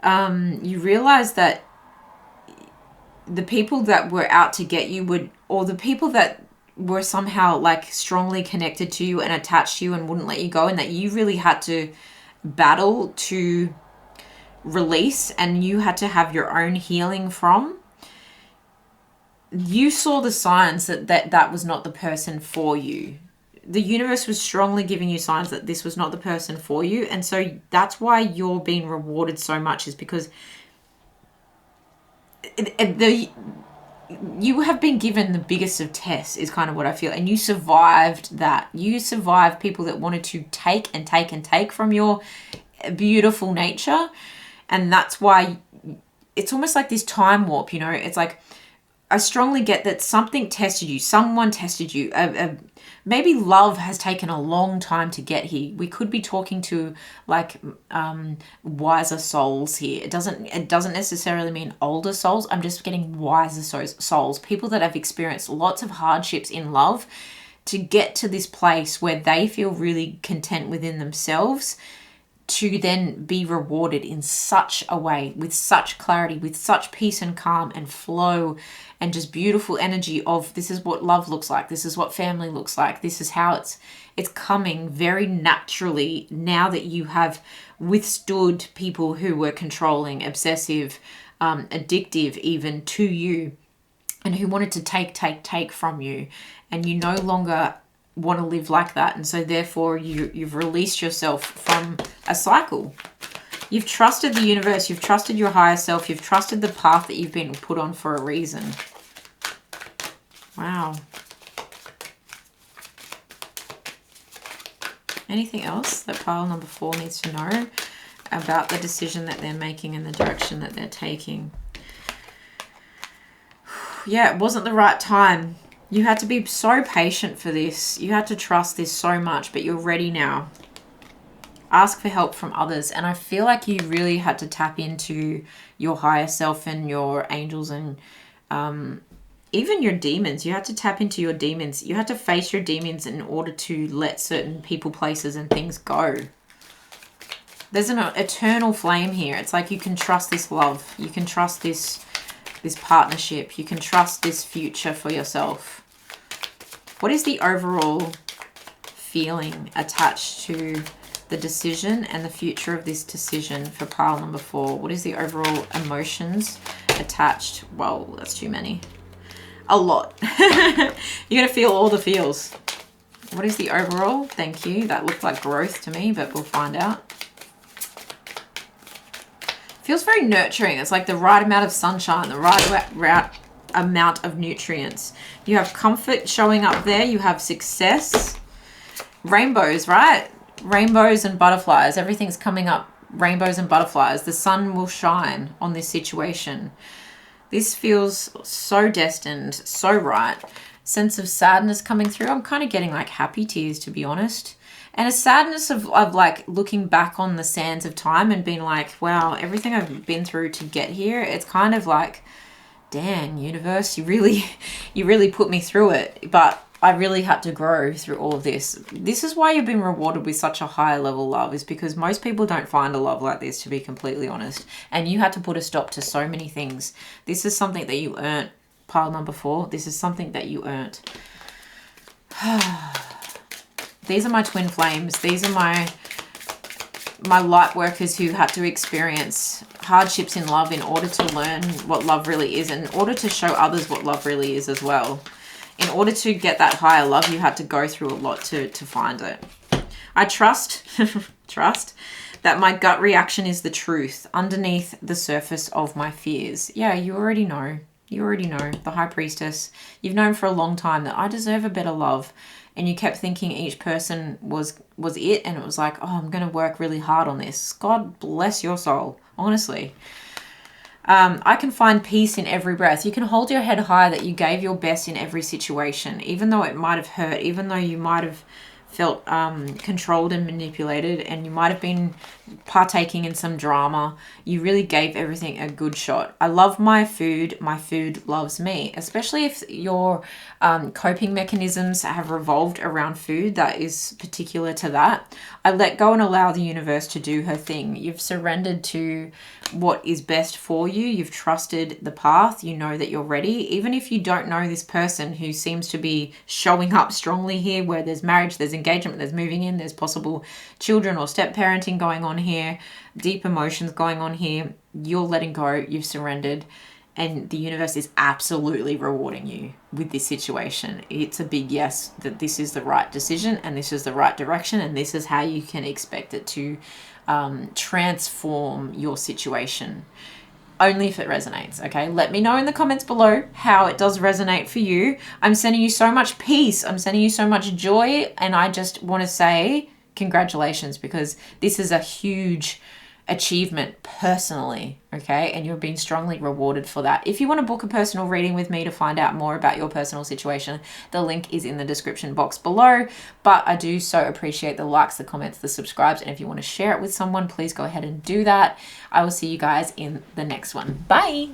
You realize that the people that were out to get you would, or the people that were somehow like strongly connected to you and attached to you and wouldn't let you go, and that you really had to battle to release, and you had to have your own healing from. You saw the signs that was not the person for you. The universe was strongly giving you signs that this was not the person for you. And so that's why you're being rewarded so much, is because you have been given the biggest of tests, is kind of what I feel. And you survived that. You survived people that wanted to take and take and take from your beautiful nature. And that's why it's almost like this time warp, you know. It's like, I strongly get that something tested you. Someone tested you. Maybe love has taken a long time to get here. We could be talking to like wiser souls here. It doesn't necessarily mean older souls. I'm just getting wiser souls. People that have experienced lots of hardships in love to get to this place where they feel really content within themselves, to then be rewarded in such a way, with such clarity, with such peace and calm and flow, and just beautiful energy of, this is what love looks like, this is what family looks like, this is how it's coming very naturally now that you have withstood people who were controlling, obsessive, addictive even to you, and who wanted to take from you. And you no longer want to live like that. And so therefore you've released yourself from a cycle. You've trusted the universe. You've trusted your higher self. You've trusted the path that you've been put on for a reason. Wow. Anything else that pile number 4 needs to know about the decision that they're making and the direction that they're taking? Yeah, it wasn't the right time. You had to be so patient for this. You had to trust this so much, but you're ready now. Ask for help from others. And I feel like you really had to tap into your higher self and your angels and even your demons. You had to tap into your demons. You had to face your demons in order to let certain people, places, and things go. There's an eternal flame here. It's like you can trust this love. You can trust this partnership. You can trust this future for yourself. What is the overall feeling attached to the decision and the future of this decision for pile number 4? What is the overall emotions attached? Well, that's too many. A lot. You're going to feel all the feels. What is the overall? Thank you. That looked like growth to me, but we'll find out. Feels very nurturing. It's like the right amount of sunshine, the right amount of nutrients. You have comfort showing up there. You have success. Rainbows, right? Rainbows and butterflies. Everything's coming up. Rainbows and butterflies. The sun will shine on this situation. This feels so destined, so right. Sense of sadness coming through. I'm kind of getting like happy tears, to be honest. And a sadness of like looking back on the sands of time and being like, wow, everything I've been through to get here. It's kind of like, damn, universe, you really put me through it. But I really had to grow through all of this. This is why you've been rewarded with such a higher level love, is because most people don't find a love like this, to be completely honest. And you had to put a stop to so many things. This is something that you earned, pile number 4. This is something that you earned. These are my twin flames. These are my light workers who had to experience hardships in love in order to learn what love really is, and in order to show others what love really is as well. In order to get that higher love, you had to go through a lot to find it. I trust that my gut reaction is the truth underneath the surface of my fears. Yeah, you already know. You already know. The High Priestess. You've known for a long time that I deserve a better love. And you kept thinking each person was it. And it was like, oh, I'm going to work really hard on this. God bless your soul. Honestly. I can find peace in every breath. You can hold your head high that you gave your best in every situation, even though it might have hurt, even though you might have felt controlled and manipulated, and you might have been partaking in some drama. You really gave everything a good shot. I love my food loves me, especially if your coping mechanisms have revolved around food that is particular to that. I let go and allow the universe to do her thing. You've surrendered to what is best for you. You've trusted the path. You know that you're ready. Even if you don't know this person who seems to be showing up strongly here, where there's marriage, there's engagement, there's moving in, there's possible children or step parenting going on here, deep emotions going on here, you're letting go, you've surrendered, and the universe is absolutely rewarding you with this situation. It's a big yes that this is the right decision and this is the right direction, and this is how you can expect it to transform your situation. Only if it resonates, okay? Let me know in the comments below how it does resonate for you. I'm sending you so much peace. I'm sending you so much joy. And I just want to say congratulations, because this is a huge achievement personally, okay? And you're being strongly rewarded for that. If you want to book a personal reading with me to find out more about your personal situation, the link is in the description box below. But I do so appreciate the likes, the comments, the subscribes, and if you want to share it with someone, please go ahead and do that. I will see you guys in the next one. Bye.